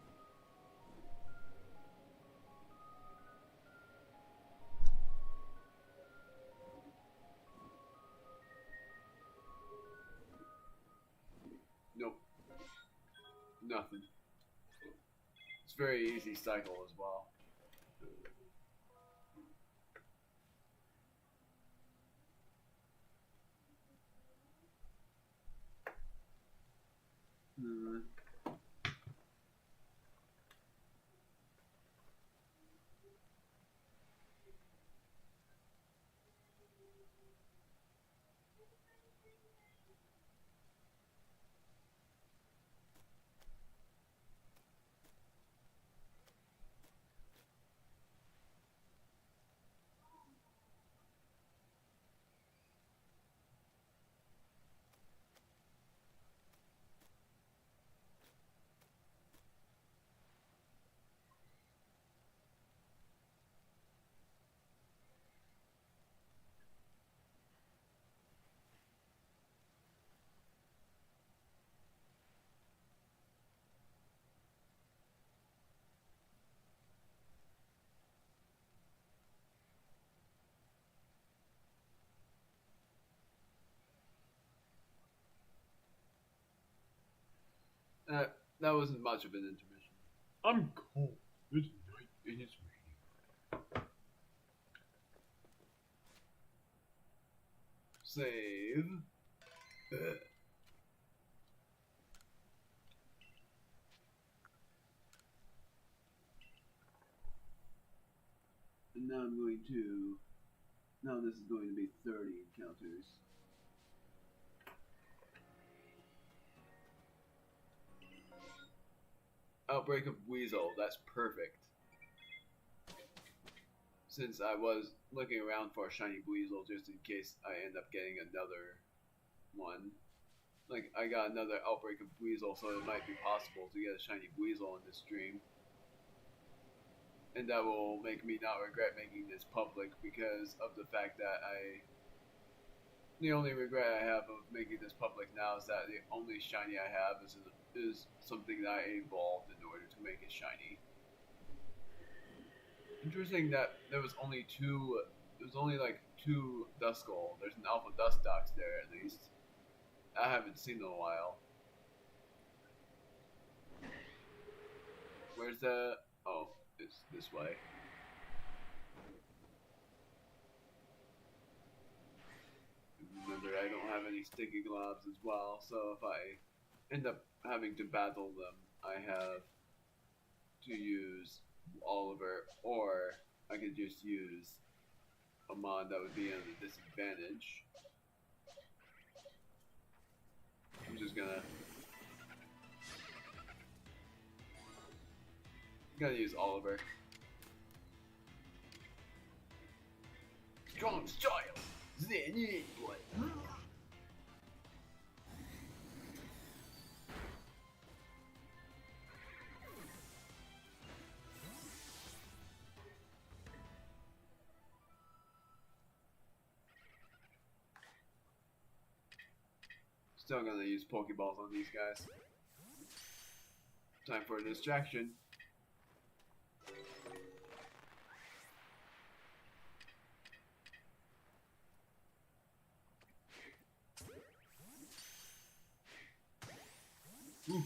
Nope. Nothing. It's a very easy cycle as well. That wasn't much of an intermission. I'm cold. It's night and it's raining. Save. And now I'm going to... Now this is going to be 30 encounters. Outbreak of Weasel, that's perfect. since I was looking around for a shiny Weasel just in case I end up getting another one. Like, I got another outbreak of Weasel, so it might be possible to get a shiny Weasel in this stream. And that will make me not regret making this public because of the fact that the only regret I have of making this public now is that the only shiny I have is something that I evolved in order to make it shiny. Interesting that there was only like two Duskull. There's an Alpha Dustox there at least. I haven't seen in a while. Where's the... Oh, it's this way. Remember, I don't have any sticky globs as well, so if I end up having to battle them, I have to use Oliver, or I could just use a mod that would be at a disadvantage. I'm just gonna use Oliver. Strong style! Zen boy! Still gonna use Pokeballs on these guys. Time for a distraction. Ooh.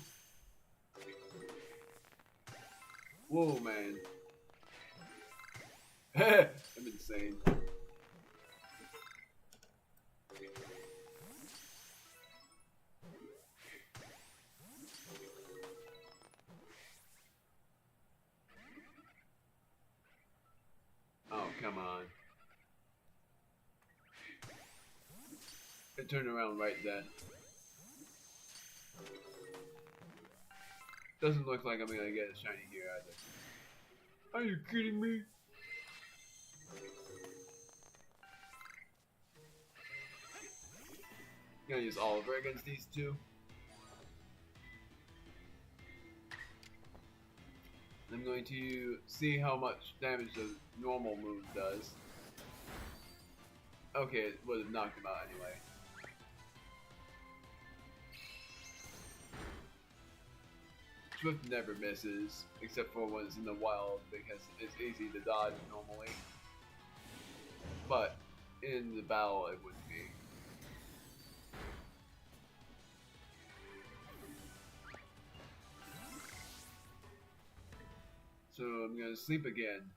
Whoa, man. I'm insane. Oh, come on. It turned around right then. Doesn't look like I'm gonna get a shiny here either. Are you kidding me? Gonna use Oliver against these two. I'm going to see how much damage the normal move does. Okay, it would have knocked him out anyway. Swift never misses, except for when it's in the wild, because it's easy to dodge normally. But in the battle, it wouldn't be. So I'm gonna sleep again.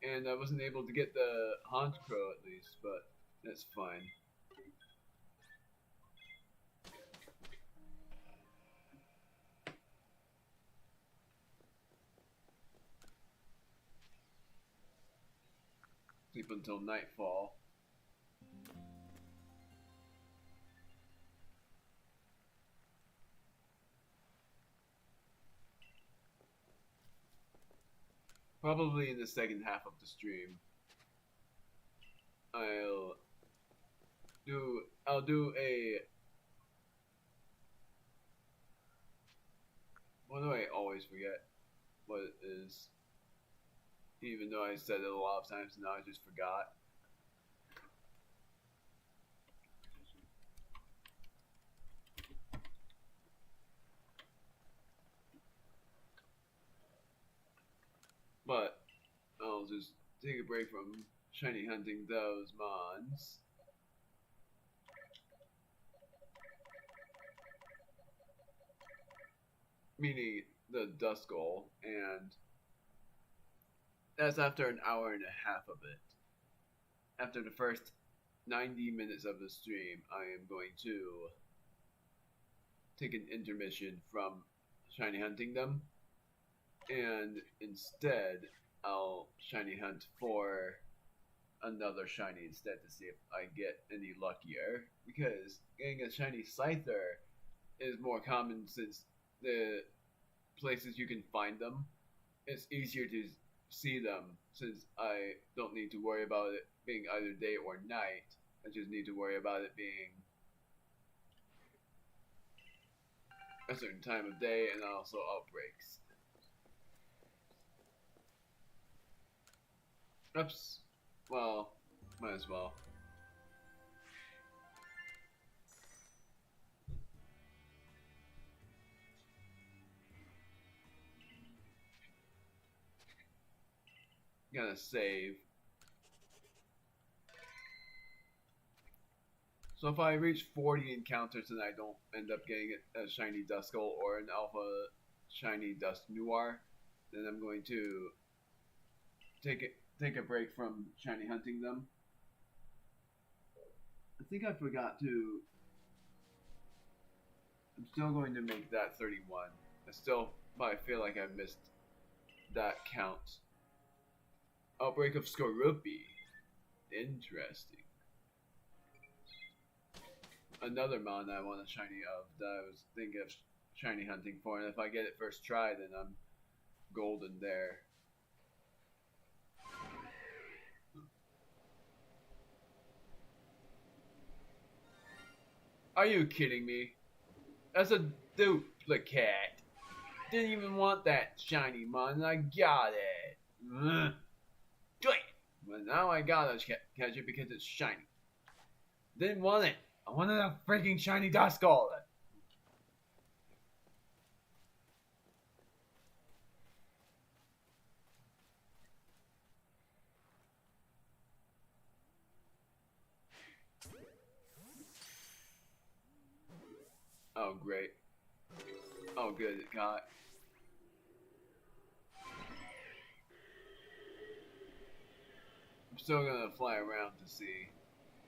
And I wasn't able to get the Haunt Crow at least, but that's fine. Sleep until nightfall. Probably in the second half of the stream. I'll do a... Why do I always forget what it is? Even though I said it a lot of times, now I just forgot. But I'll just take a break from shiny hunting those mons. Meaning the Duskull, and that's after an hour and a half of it. After the first 90 minutes of the stream, I am going to take an intermission from shiny hunting them, and instead I'll shiny hunt for another shiny instead to see if I get any luckier, because getting a shiny Scyther is more common since the places you can find them, it's easier to see them, since I don't need to worry about it being either day or night. I just need to worry about it being a certain time of day and also outbreaks. Oops. Well, might as well. Gonna save. So if I reach 40 encounters and I don't end up getting a shiny Duskull or an alpha shiny Dusknoir, then I'm going to take a break from shiny hunting them. I think I forgot to. I'm still going to make that 31. But I feel like I missed that count. Outbreak of Skorupi. Interesting. Another mon I want a shiny of that I was thinking of shiny hunting for, and if I get it first try, then I'm golden there. Are you kidding me? That's a duplicate. Didn't even want that shiny mon, and I got it. Ugh. But now I gotta catch it because it's shiny. Didn't want it. I wanted a freaking shiny Duskull. Oh, great. Oh, good, it got. I'm still gonna fly around to see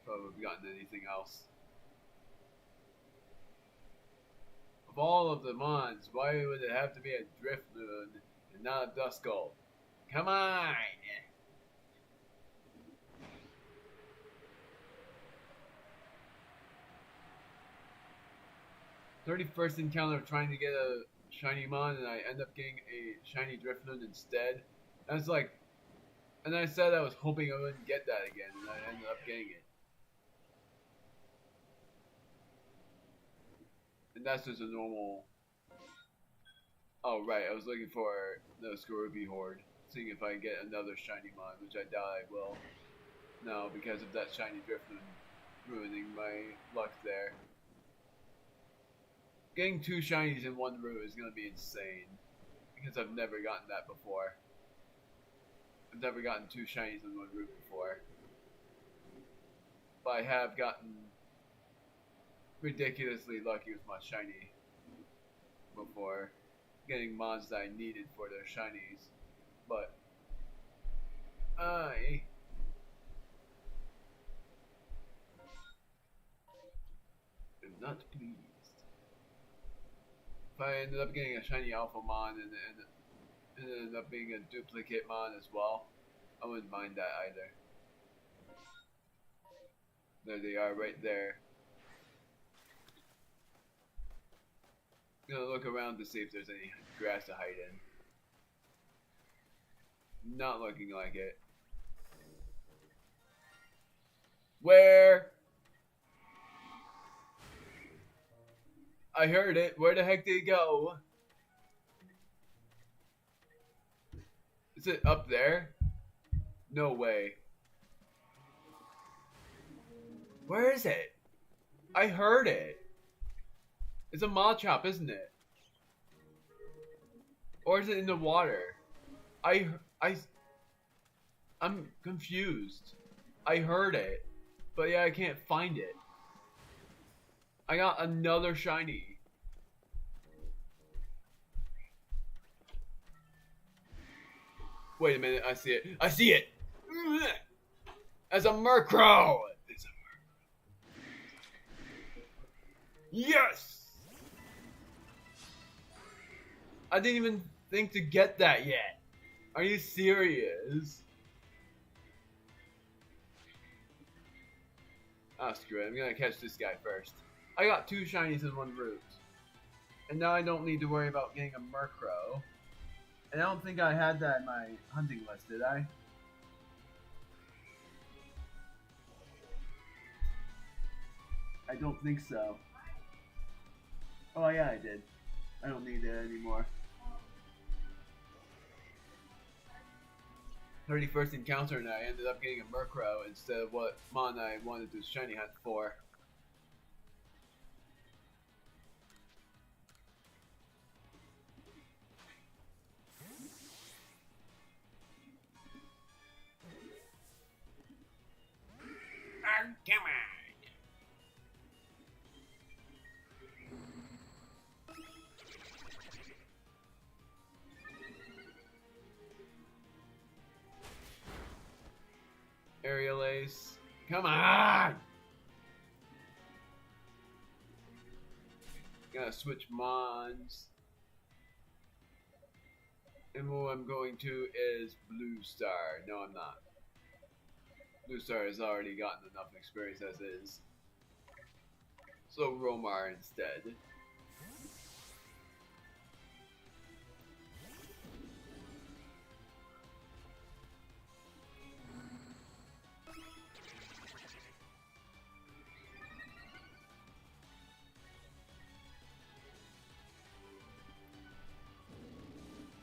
if I've gotten anything else. Of all of the mons, why would it have to be a Driftloon and not a Duskull? Come on! 31st encounter of trying to get a shiny mon and I end up getting a shiny Driftloon instead. And it's like, and I said I was hoping I wouldn't get that again, and I ended up getting it. And that's just a normal. Oh right, I was looking for the Skorupi Horde, seeing if I can get another shiny mon, which I doubt I will. No, because of that shiny Driftloon ruining my luck there. Getting 2 shinies in one route is going to be insane, because I've never gotten that before. I've never gotten 2 shinies in one route before. But I have gotten ridiculously lucky with my shiny before, getting mons that I needed for their shinies. But I am not pleased. If I ended up getting a shiny Alpha Mon and it ended up being a duplicate Mon as well, I wouldn't mind that either. There they are, right there. I'm gonna look around to see if there's any grass to hide in. Not looking like it. Where? I heard it. Where the heck did it go? Is it up there? No way. Where is it? I heard it. It's a Machop, isn't it? Or is it in the water? I'm confused. I heard it, but yeah, I can't find it. I got another shiny. Wait a minute, I see it. I see it! As a Murkrow! It's a Murkrow. Yes! I didn't even think to get that yet. Are you serious? Oh, screw it. I'm gonna catch this guy first. I got 2 shinies in one route. And now I don't need to worry about getting a Murkrow. And I don't think I had that in my hunting list, did I? I don't think so. Oh yeah, I did. I don't need it anymore. 31st encounter, and I ended up getting a Murkrow instead of what mon I wanted to shiny hunt for. Oh, come on. Aerial Ace. Come on! Gotta switch mons. And who I'm going to is Blue Star. No, I'm not. Blue Star has already gotten enough experience as is. So Romar instead.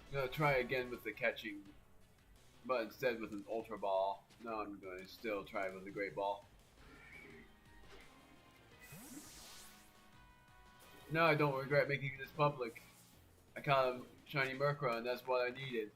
I'm gonna try again with the catching, but instead with an Ultra Ball. No, I'm going to still try with a Great Ball. No, I don't regret making this public. I caught a shiny Murkrow, and that's what I needed.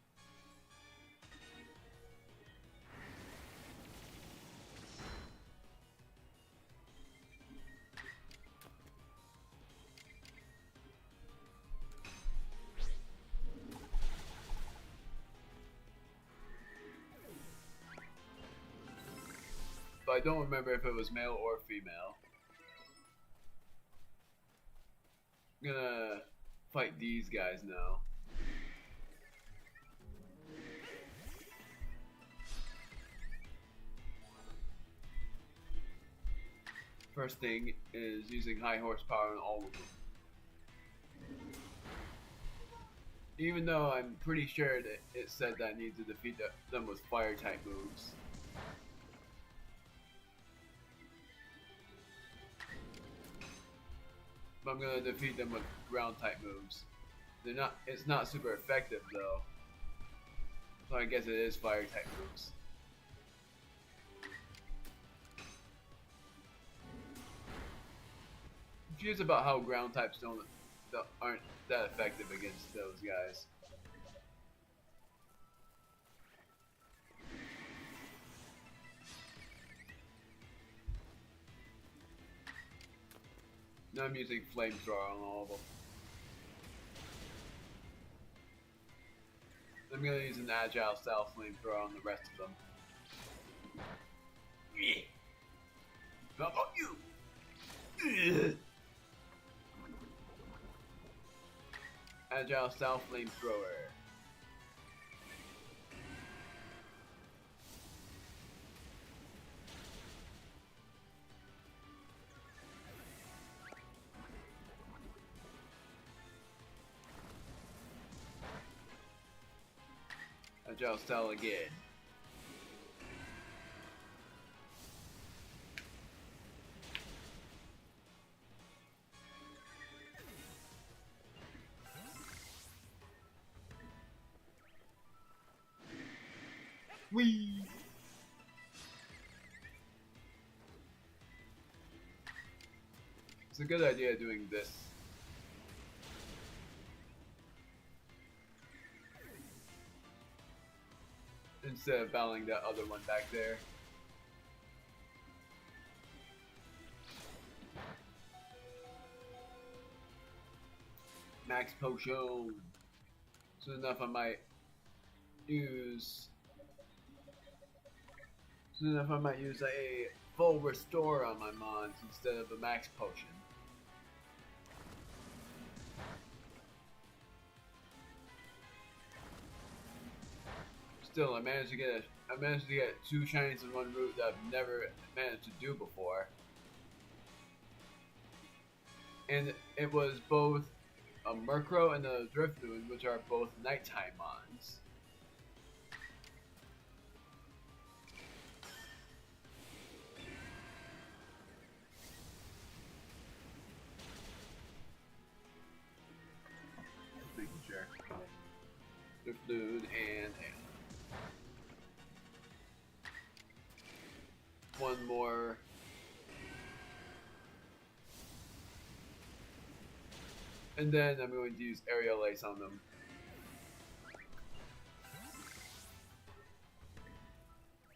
But I don't remember if it was male or female. I'm gonna fight these guys now. First thing is using high horsepower on all of them. Even though I'm pretty sure that it said that I need to defeat them with fire type moves. But I'm gonna defeat them with ground type moves. It's not super effective though. So I guess it is fire type moves. I'm confused about how ground types aren't that effective against those guys. Now I'm using flamethrower on all of them. I'm gonna use an agile style flamethrower on the rest of them. Yeah. How about you? Agile style flamethrower. Agile style again. Whee! It's a good idea doing this. Instead of battling that other one back there. Max potion. Soon enough I might use a full restore on my mons instead of a max potion. Still, I managed to get 2 shinies in one route that I've never managed to do before. And it was both a Murkrow and a Driftloon, which are both nighttime mons. ones. Making sure. Drifloon and one more. And then I'm going to use Aerial Ace on them.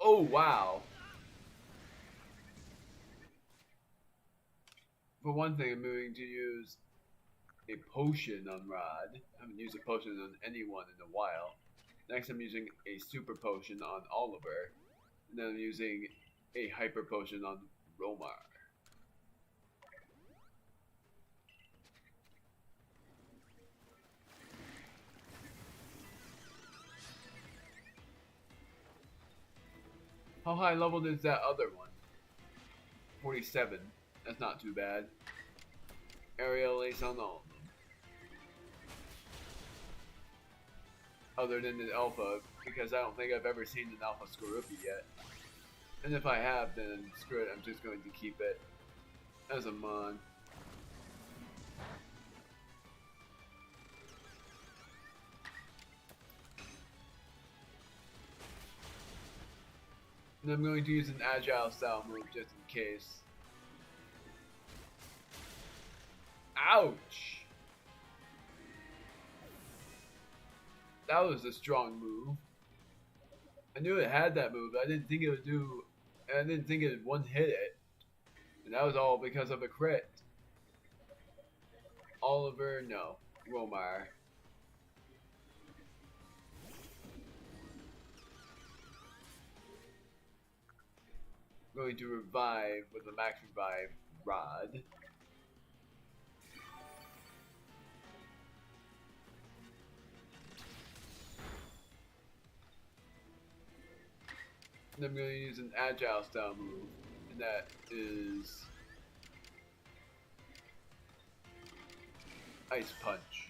Oh, wow. For one thing, I'm going to use a potion on Rod. I haven't used a potion on anyone in a while. Next, I'm using a super potion on Oliver. And then I'm using a hyper potion on Romar. How high leveled is that other one? 47. That's not too bad. Aerial Ace on all of them. Other than the Alpha, because I don't think I've ever seen an Alpha Skorupi yet. And if I have, then screw it, I'm just going to keep it as a Mon. And I'm going to use an Agile style move just in case. Ouch! That was a strong move. I knew it had that move, but I didn't think it would do. I didn't think it would one hit it. And that was all because of a crit. Oliver, no. Romar. Going to revive with a max revive Rod. And I'm going to use an Agile style move, and that is Ice Punch.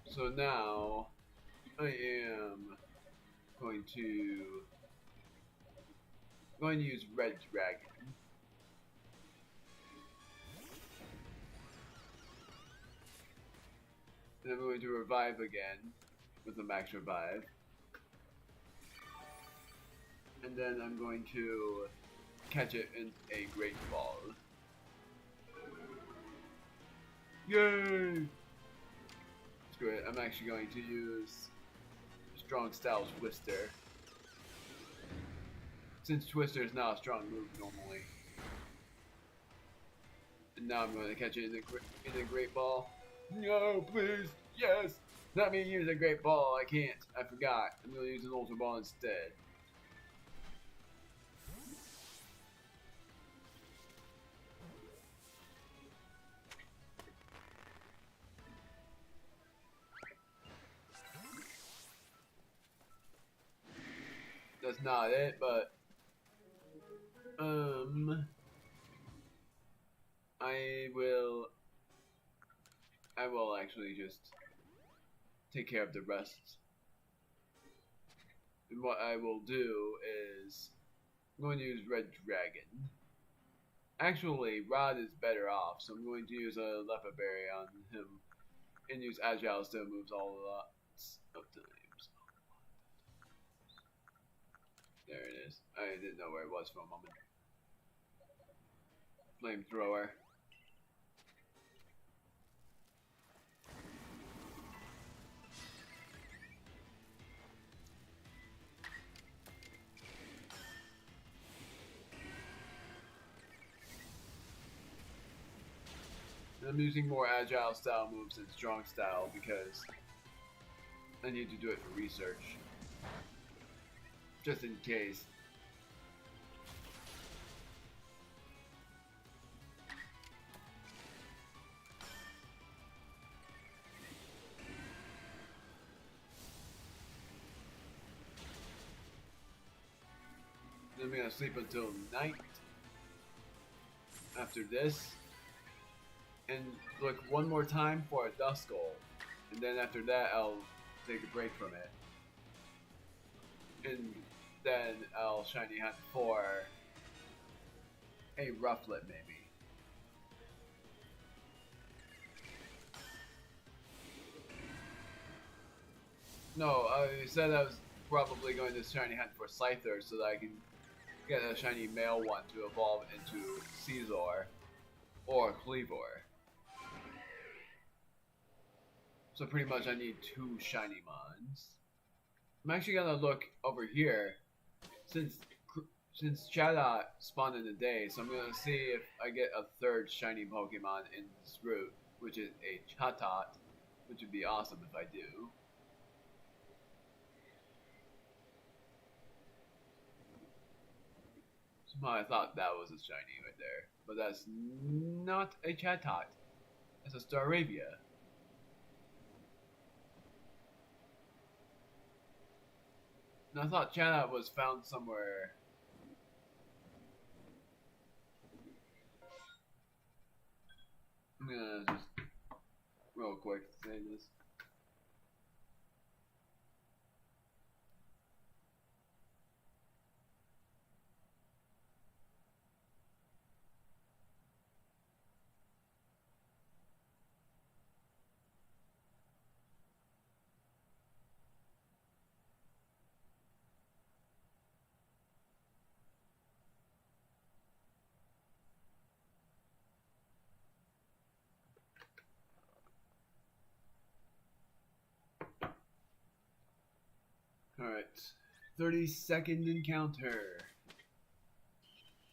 So now I am going to use Red Dragon. And I'm going to revive again with the max revive. And then I'm going to catch it in a Great Ball. Yay! Screw it, I'm actually going to use Strong Style Twister. Since Twister is not a strong move normally. And now I'm going to catch it in a Great Ball. No, please! Yes! Let me use a Great Ball, I can't. I forgot. I'm going to use an Ultra Ball instead. That's not it, but I will actually just take care of the rest. And what I will do is I'm going to use Red Dragon. Actually, Rod is better off, so I'm going to use a Leopard Berry on him and use Agile style moves all lots of times. There it is. I didn't know where it was for a moment. Flamethrower. I'm using more Agile style moves than Strong style because I need to do it for research. Just in case Then I'm gonna sleep until night after this, and look one more time for a Duskull, and then after that I'll take a break from it, and then I'll shiny hunt for a Rufflet maybe. No, I said I was probably going to shiny hunt for Scyther so that I can get a shiny male one to evolve into Caesar or Cleavor. So pretty much I need 2 shiny mons. I'm actually gonna look over here since Chatot spawned in the day, so I'm gonna see if I get a 3rd shiny Pokemon in this route, which is a Chatot, which would be awesome if I do. Somehow I thought that was a shiny right there, but that's not a Chatot. It's a Staravia. And I thought Chatot was found somewhere. I'm gonna just real quick say this. Alright. 30-second encounter.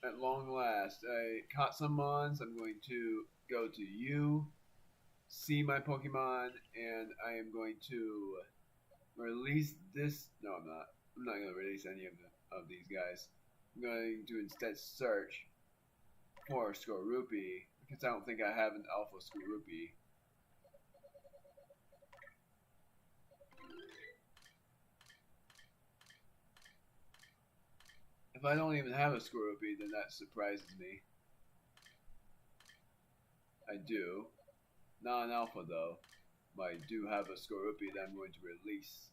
At long last. I caught some mons. I'm going to go to you, see my Pokemon, and I am going to release this. No, I'm not. I'm not going to release any of these guys. I'm going to instead search for Skorupi, because I don't think I have an Alpha Skorupi. If I don't even have a Skorupi, then that surprises me. I do. Not an Alpha though. But I do have a Skorupi that I'm going to release.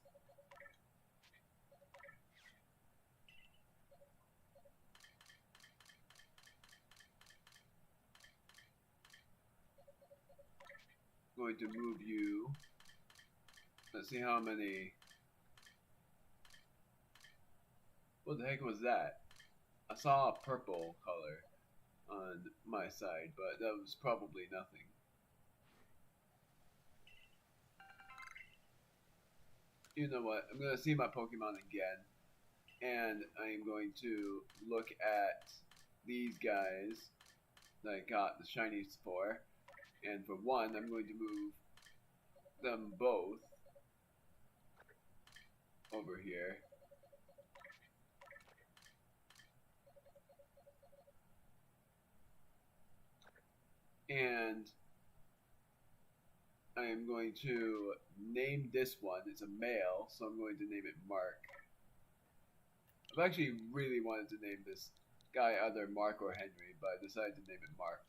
I'm going to move you. Let's see how many. What the heck was that? I saw a purple color on my side, but that was probably nothing. You know what? I'm going to see my Pokemon again, and I am going to look at these guys that I got the Shinies for, and for one, I'm going to move them both over here. And I am going to name this one. It's a male, so I'm going to name it Mark. I've actually really wanted to name this guy either Mark or Henry, but I decided to name it Mark.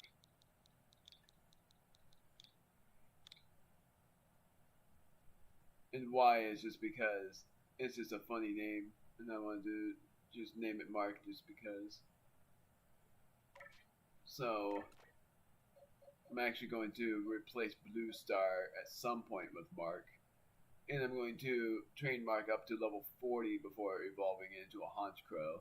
And why is just because it's just a funny name, and I wanted to just name it Mark just because. So I'm actually going to replace Blue Star at some point with Mark. And I'm going to train Mark up to level 40 before evolving into a Honchkrow.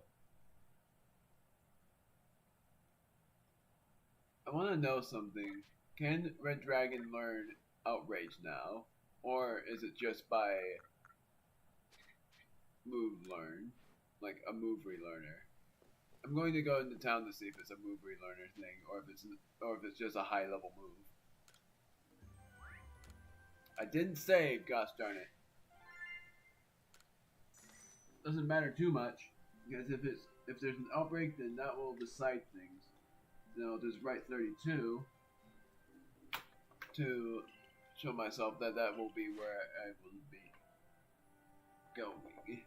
I want to know something. Can Red Dragon learn Outrage now? Or is it just by move learn? Like a move relearner? I'm going to go into town to see if it's a move relearner thing, or if it's just a high level move. I didn't save, gosh darn it. Doesn't matter too much, because if there's an outbreak, then that will decide things. Then I'll just write 32 to show myself that that will be where I will be going.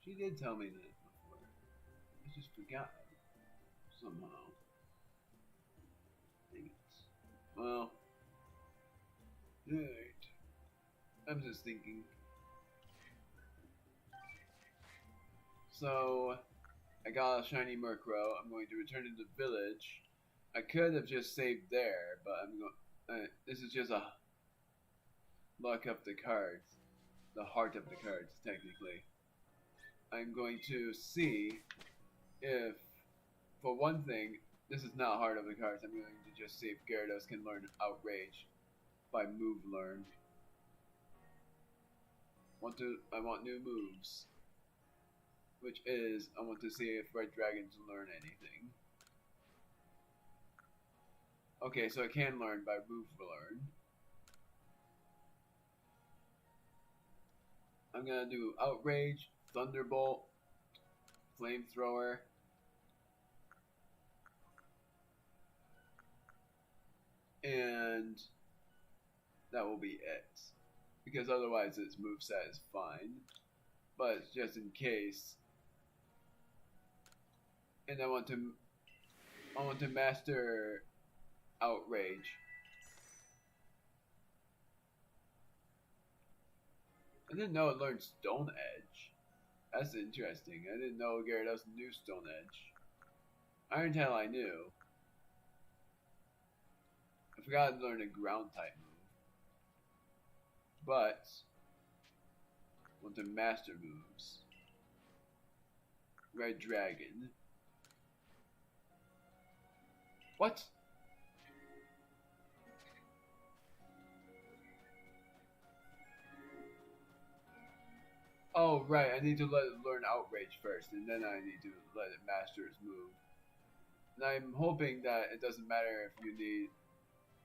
She did tell me that before. I just forgot somehow. Dang it. Well, alright. I'm just thinking. So, I got a shiny Murkrow. I'm going to return to the village. I could have just saved there, but I'm going. This is just a luck of the cards, the heart of the cards, technically. I'm going to see if, for one thing, this is not heart of the cards. I'm going to just see if Gyarados can learn Outrage by move learn. I want new moves. Which is, I want to see if Red Dragons learn anything. Okay, so it can learn by move learn. I'm gonna do Outrage, Thunderbolt, Flamethrower, and that will be it. Because otherwise its moveset is fine. But just in case. And I want to master Outrage. I didn't know it learned Stone Edge. That's interesting. I didn't know Gyarados knew Stone Edge. Iron Tail I knew. I forgot to learn a ground type move. But I want to master moves. Red Dragon. What? Oh, right. I need to let it learn Outrage first, and then I need to let it master its move. And I'm hoping that it doesn't matter if you need...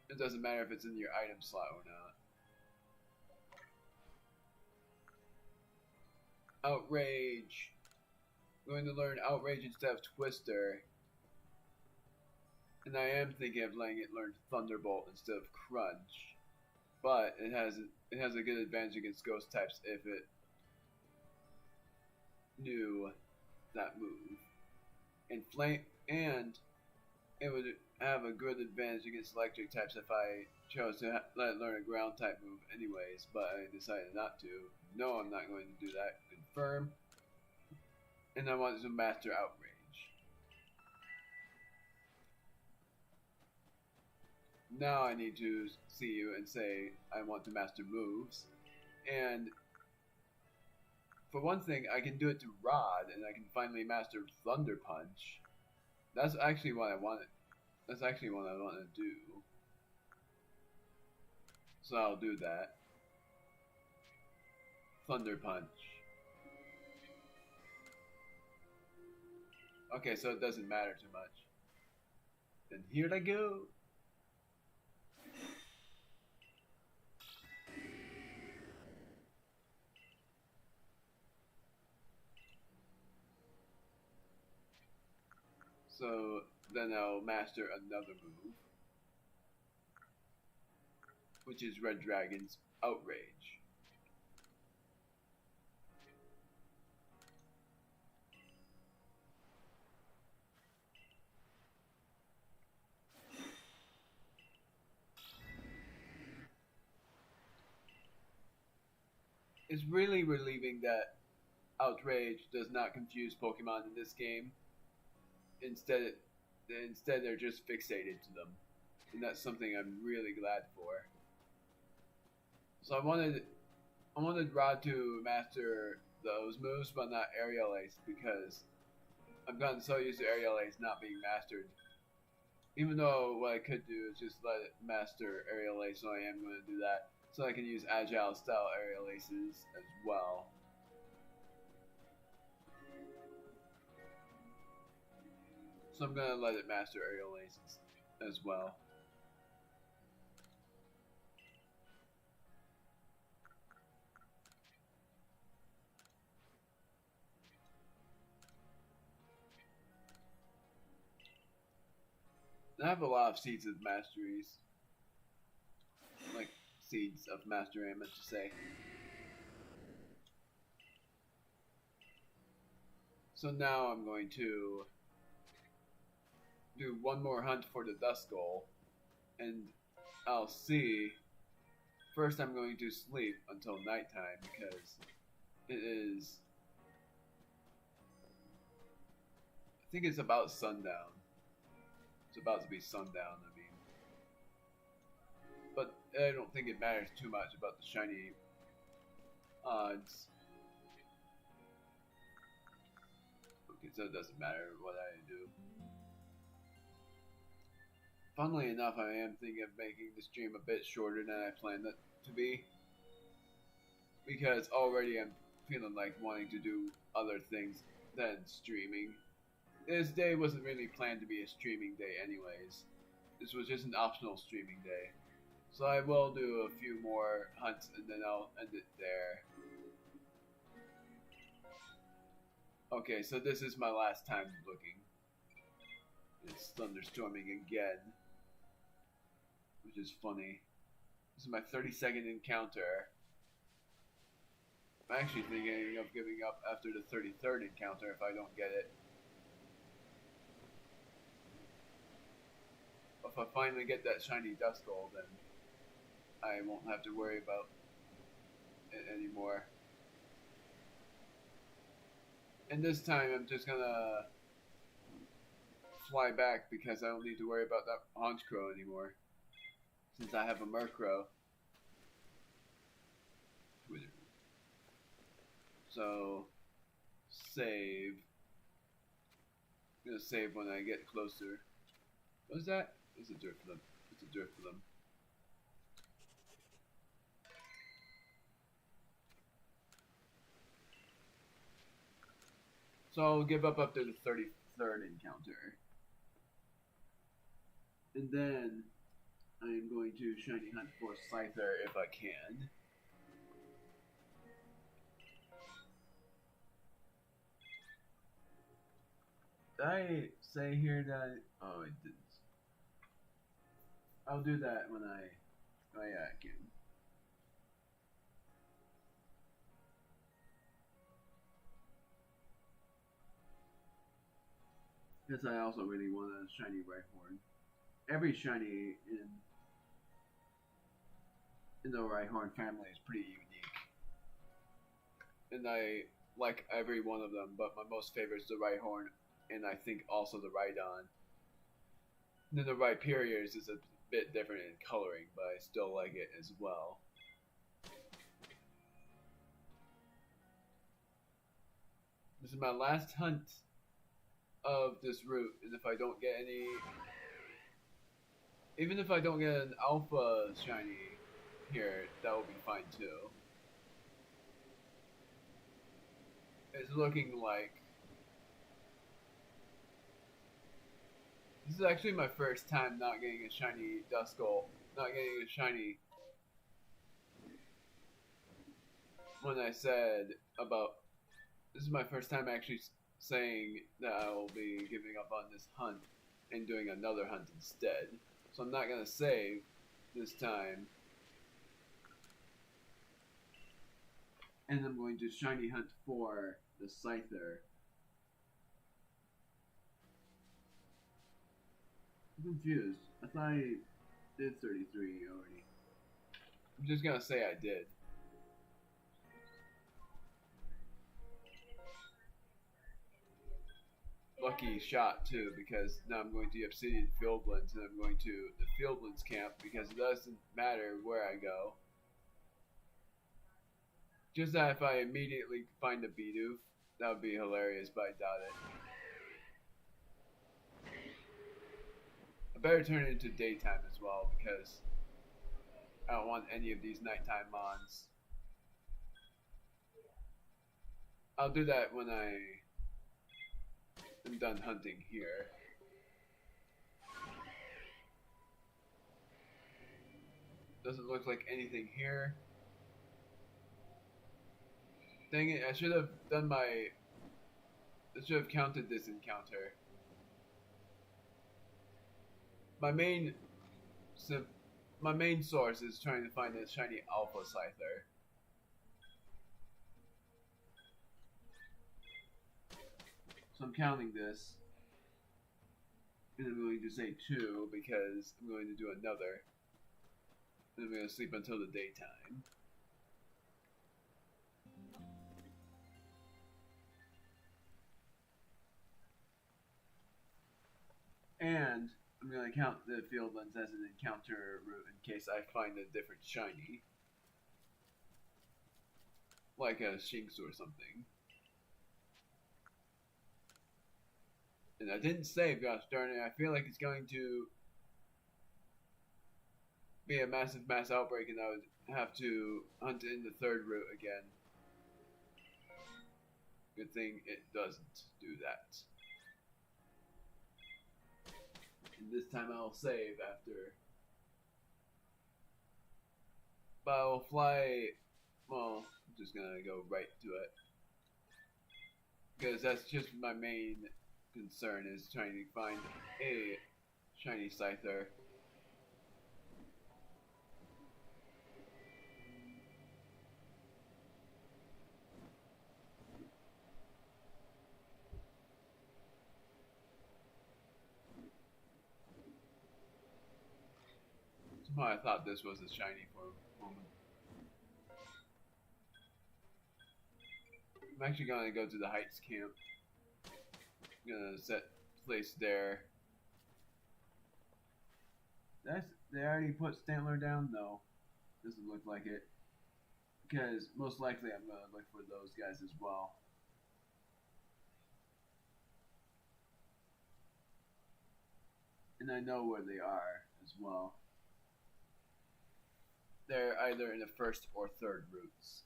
It doesn't matter if it's in your item slot or not. Outrage. I'm going to learn Outrage instead of Twister. And I am thinking of letting it learn Thunderbolt instead of Crunch. But it has a good advantage against Ghost types if it knew that move. And it would have a good advantage against electric types if I chose to let it learn a ground type move anyways, but I decided not to. No, I'm not going to do that. Confirm. And I want to master Outrage. Now I need to see you and say I want to master moves. And for one thing, I can do it to Rod, and I can finally master Thunder Punch. That's actually what I wanted. That's actually what I want to do. So I'll do that. Thunder Punch. Okay, so it doesn't matter too much. Then here I go. So then I'll master another move, which is Red Dragon's Outrage. It's really relieving that Outrage does not confuse Pokemon in this game. Instead they're just fixated to them, and that's something I'm really glad for. So I wanted Rod to master those moves, but not Aerial Ace, because I've gotten so used to Aerial Ace not being mastered. Even though what I could do is just let it master Aerial Ace, so I am going to do that, so I can use Agile style Aerial Aces as well. So I'm gonna let it master Aerial Aces as well. I have a lot of Seeds of Masteries. Like, Seeds of Mastery, I meant to say. So now I'm going to do one more hunt for the Duskull, and I'll see. First, I'm going to sleep until nighttime because it is. I think it's about sundown. It's about to be sundown, I mean. But I don't think it matters too much about the shiny odds. Okay, so it doesn't matter what I do. Funnily enough, I am thinking of making the stream a bit shorter than I planned it to be. Because already I'm feeling like wanting to do other things than streaming. This day wasn't really planned to be a streaming day anyways. This was just an optional streaming day. So I will do a few more hunts and then I'll end it there. Okay, so this is my last time looking. It's thunderstorming again. Which is funny. This is my 30-second encounter. I'm actually thinking of giving up after the 33rd encounter if I don't get it. If I finally get that shiny Duskull, then I won't have to worry about it anymore. And this time I'm just gonna fly back because I don't need to worry about that Honchcrow anymore. Since I have a Murkrow. So, save. I'm gonna save when I get closer. What is that? It's a Durflum. It's a Durflum. So I'll give up after the 33rd encounter. And then I am going to shiny hunt for Scyther if I can. Did I say here that... Oh, I didn't. I'll do that when I... Oh yeah, I can. Because I also really want a shiny Rhyhorn. Every shiny in the Rhyhorn family is pretty unique. And I like every one of them, but my most favorite is the Rhyhorn, and I think also the Rhydon. And then the Rhyperiors is a bit different in coloring, but I still like it as well. This is my last hunt of this route, and if I don't get any... Even if I don't get an Alpha shiny here, that will be fine too. It's looking like... This is actually my first time not getting a shiny Duskull. Not getting a shiny... When I said about... This is my first time actually saying that I will be giving up on this hunt and doing another hunt instead. So I'm not going to save this time. And I'm going to shiny hunt for the Scyther. I'm confused. I thought I did 33 already. I'm just going to say I did. Lucky shot too, because now I'm going to the Obsidian Fieldlands and I'm going to the Fieldlands camp because it doesn't matter where I go. Just that if I immediately find a Bidoof, that would be hilarious, but I doubt it. I better turn it into daytime as well because I don't want any of these nighttime mons. I'll do that when I'm done hunting here. Doesn't look like anything here. Dang it, I should have done my... I should have counted this encounter. My main source is trying to find a shiny Alpha Scyther. So I'm counting this. And I'm going to say 2 because I'm going to do another. And I'm going to sleep until the daytime. And I'm going to count the field lens as an encounter route in case I find a different shiny. Like a Shinx or something. And I didn't save, gosh darn it. I feel like it's going to be a massive mass outbreak and I would have to hunt in the third route again. Good thing it doesn't do that. And this time I'll save after. But I'll fly. Well, I'm just gonna go right to it. Because that's just my main concern is trying to find a shiny Scyther. Somehow I thought this was a shiny for a moment. I'm actually gonna go to the Heights camp. I'm gonna set place there. They already put Stantler down? No. Doesn't look like it. Because most likely I'm gonna look for those guys as well. And I know where they are as well. They're either in the first or third routes.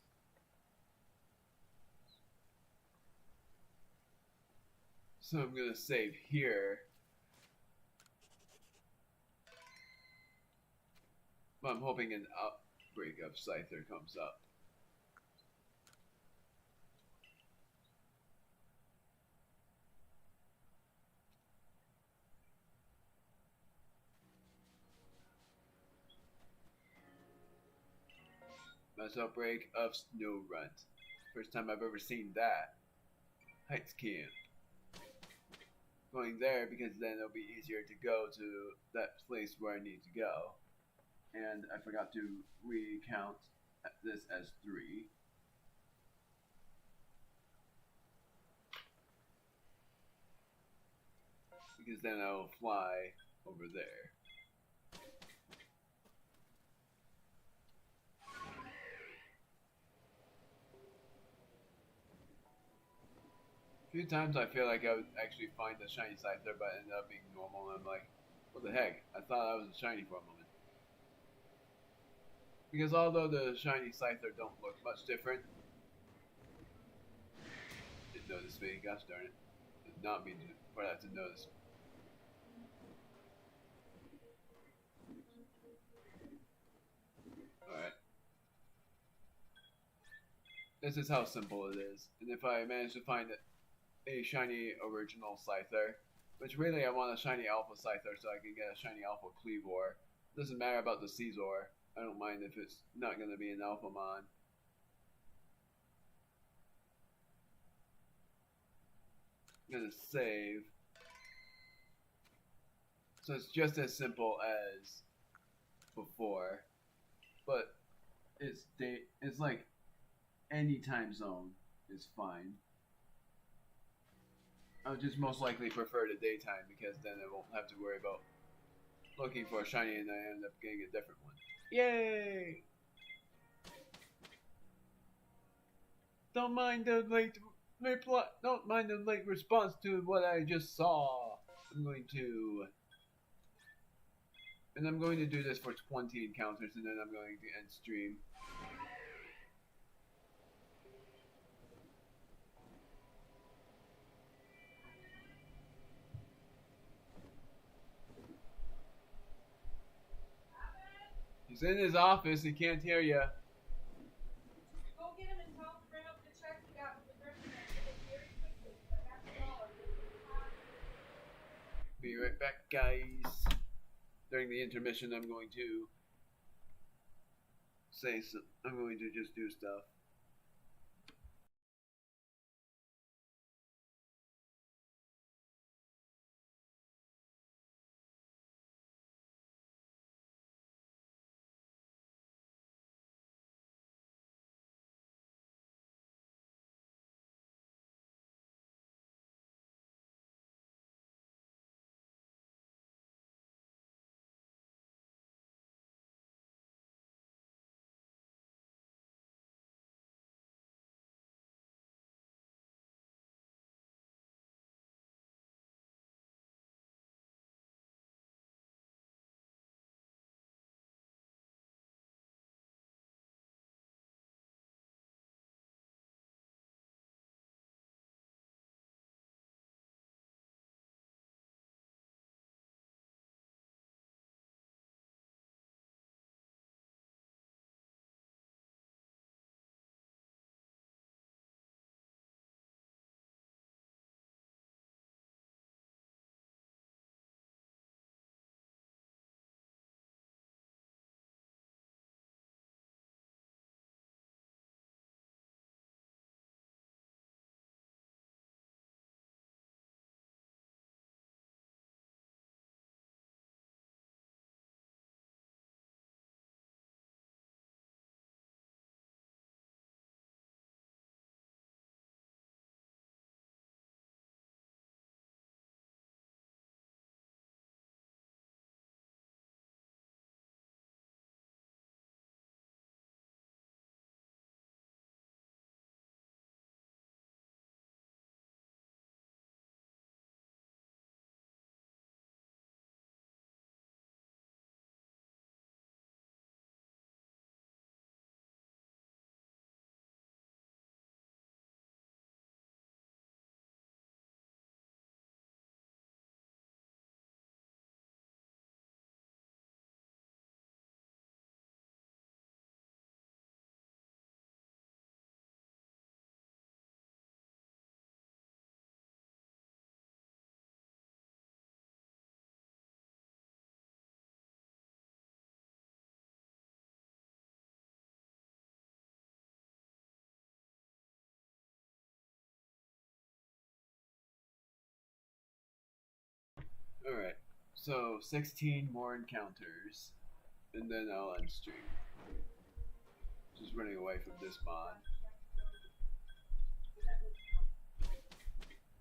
So I'm gonna save here. But I'm hoping an outbreak of Scyther comes up. Mass outbreak of Snow Runt. First time I've ever seen that. Heights camp. Going there because then it'll be easier to go to that place where I need to go. And I forgot to recount this as 3. Because then I'll fly over there. A few times I feel like I would actually find a shiny Scyther, but it ended up being normal, and I'm like, what the heck? I thought I was a shiny for a moment. Because although the shiny Scyther don't look much different, didn't notice me, gosh darn it. Did not mean for that to notice. Alright. This is how simple it is. And if I manage to find a shiny original Scyther, which really I want a shiny Alpha Scyther so I can get a shiny Alpha Cleavor. Doesn't matter about the Caesar. I don't mind if it's not going to be an Alphamon. I'm going to save. So it's just as simple as before. But it's like any time zone is fine. I would just most likely prefer the daytime because then I won't have to worry about looking for a shiny and I end up getting a different one. Yay! Don't mind the late reply. Don't mind the late response to what I just saw. I'm going to do this for 20 encounters and then I'm going to end stream. He's in his office, he can't hear you. Go get him and tell him to bring up the check you got with the person very quickly. But that's all. Be right back, guys. During the intermission, I'm going to just do stuff. Alright, so 16 more encounters, and then I'll end stream. Just running away from this mod.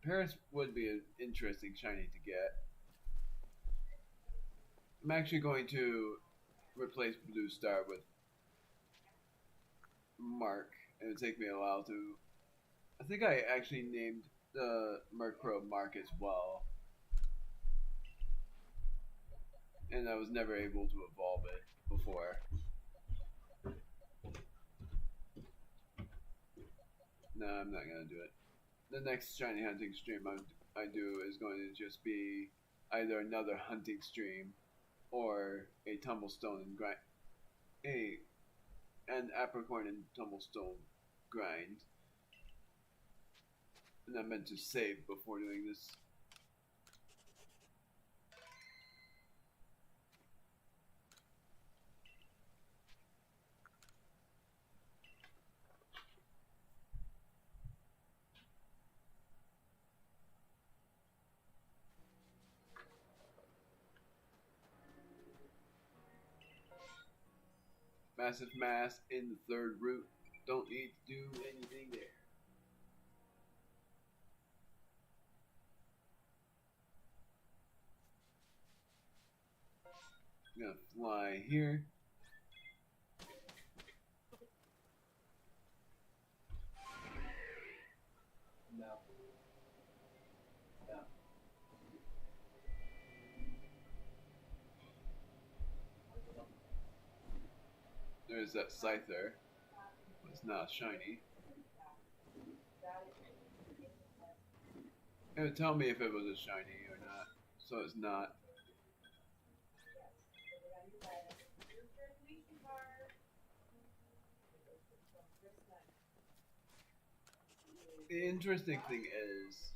Paris would be an interesting shiny to get. I'm actually going to replace Blue Star with Mark, and it'll take me a while to... I think I actually named the Murkrow Mark as well. And I was never able to evolve it before. No, I'm not gonna do it. The next shiny hunting stream I do is going to just be either another hunting stream or a Tumblestone and grind, an Apricorn and Tumblestone grind. And I meant to save before doing this. Massive mass in the third route. Don't need to do anything there. I'm gonna fly here. No. No. There's that Scyther. It's not shiny. It would tell me if it was a shiny or not. So it's not. The interesting thing is,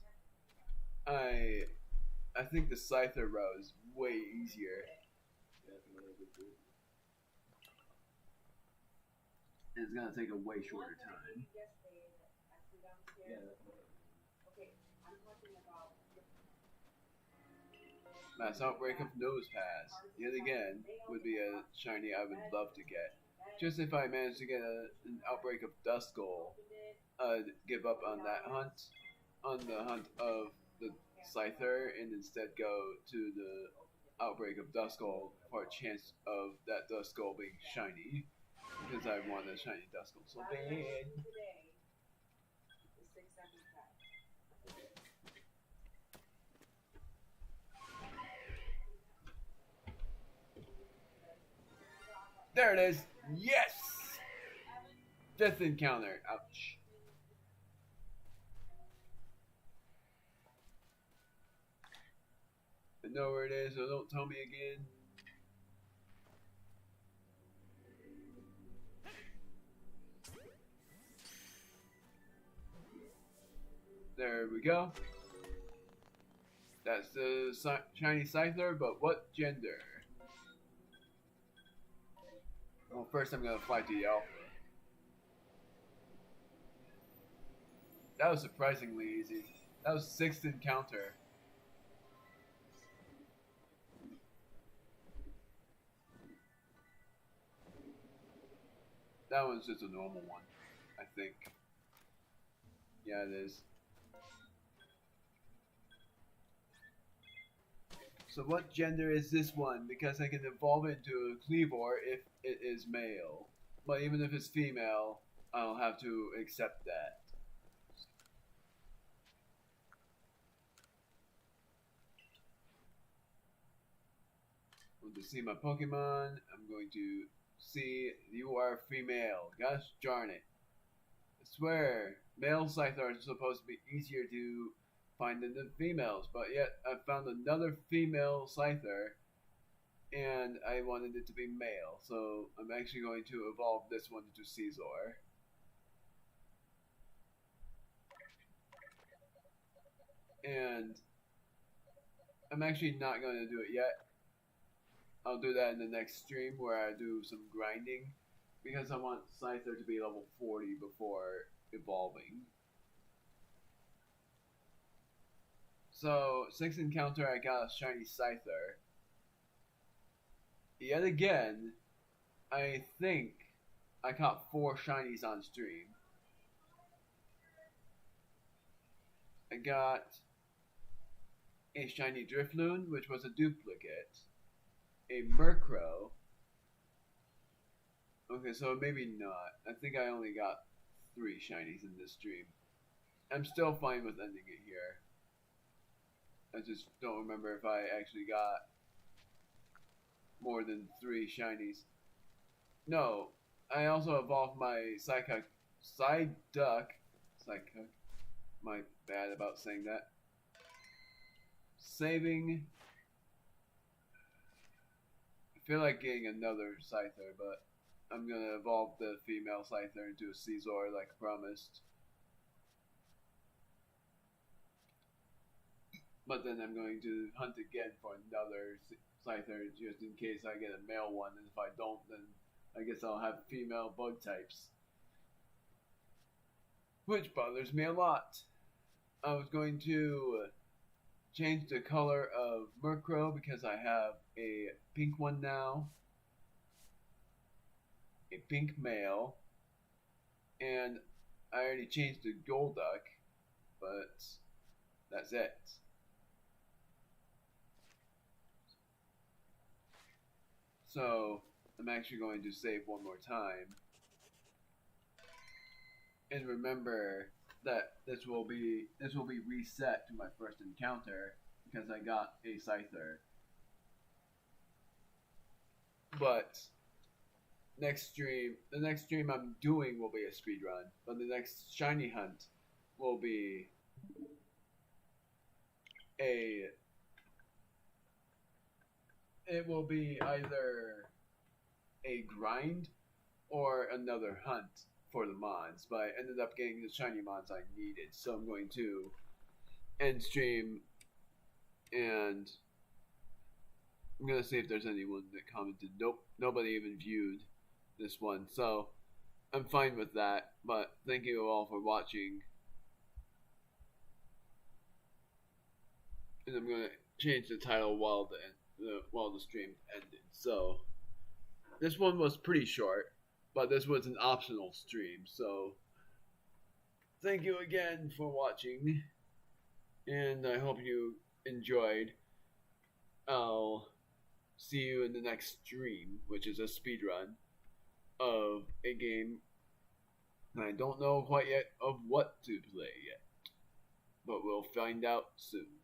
I think the Scyther route is way easier. And it's gonna take a way shorter time. Yeah. Mass Outbreak of Nosepass, yet again, would be a shiny I would love to get. Just if I managed to get an Outbreak of Duskull, I'd give up on that hunt, on the hunt of the Scyther, and instead go to the Outbreak of Duskull for a chance of that Duskull being shiny, because I want a shiny Duskull so bad. There it is! Yes! 5th encounter. Ouch. I know where it is, so don't tell me again. There we go. That's the shiny Scyther, but what gender? Well, first I'm gonna fly to the Alpha. That was surprisingly easy. That was 6th encounter. That one's just a normal one, I think. Yeah, it is. So what gender is this one? Because I can evolve it into a Cleavor if it is male. But even if it's female, I'll have to accept that. To see my Pokemon, I'm going to see you are female. Gosh darn it. I swear, male Scyther are supposed to be easier to find than the females, but yet I found another female Scyther and I wanted it to be male, so I'm actually going to evolve this one into Caesar. And I'm actually not going to do it yet. I'll do that in the next stream where I do some grinding, because I want Scyther to be level 40 before evolving. So, 6th encounter, I got a shiny Scyther. Yet again, I think I caught 4 shinies on stream. I got a shiny Drifloon, which was a duplicate. A Murkrow. Okay, so maybe not. I think I only got 3 shinies in this stream. I'm still fine with ending it here. I just don't remember if I actually got more than 3 shinies. No, I also evolved my Psyduck. My bad about saying that. Saving. I feel like getting another Scyther, but I'm gonna evolve the female Scyther into a Caesar like promised. But then I'm going to hunt again for another Scyther just in case I get a male one, and if I don't, then I guess I'll have female bug types. Which bothers me a lot. I was going to change the color of Murkrow because I have a pink one now. A pink male. And I already changed to Golduck, but that's it. So I'm actually going to save one more time. And remember that this will be reset to my first encounter because I got a Scyther. But the next stream I'm doing will be a speed run, but the next shiny hunt will be either a grind or another hunt for the mods, but I ended up getting the shiny mods I needed, so I'm going to end stream and I'm gonna see if there's anyone that commented. Nope, nobody even viewed this one, so I'm fine with that, but thank you all for watching. And I'm gonna change the title while the stream ended. So this one was pretty short, but this was an optional stream, so thank you again for watching, and I hope you enjoyed. I'll see you in the next stream, which is a speedrun of a game I don't know quite yet of what to play yet, but we'll find out soon.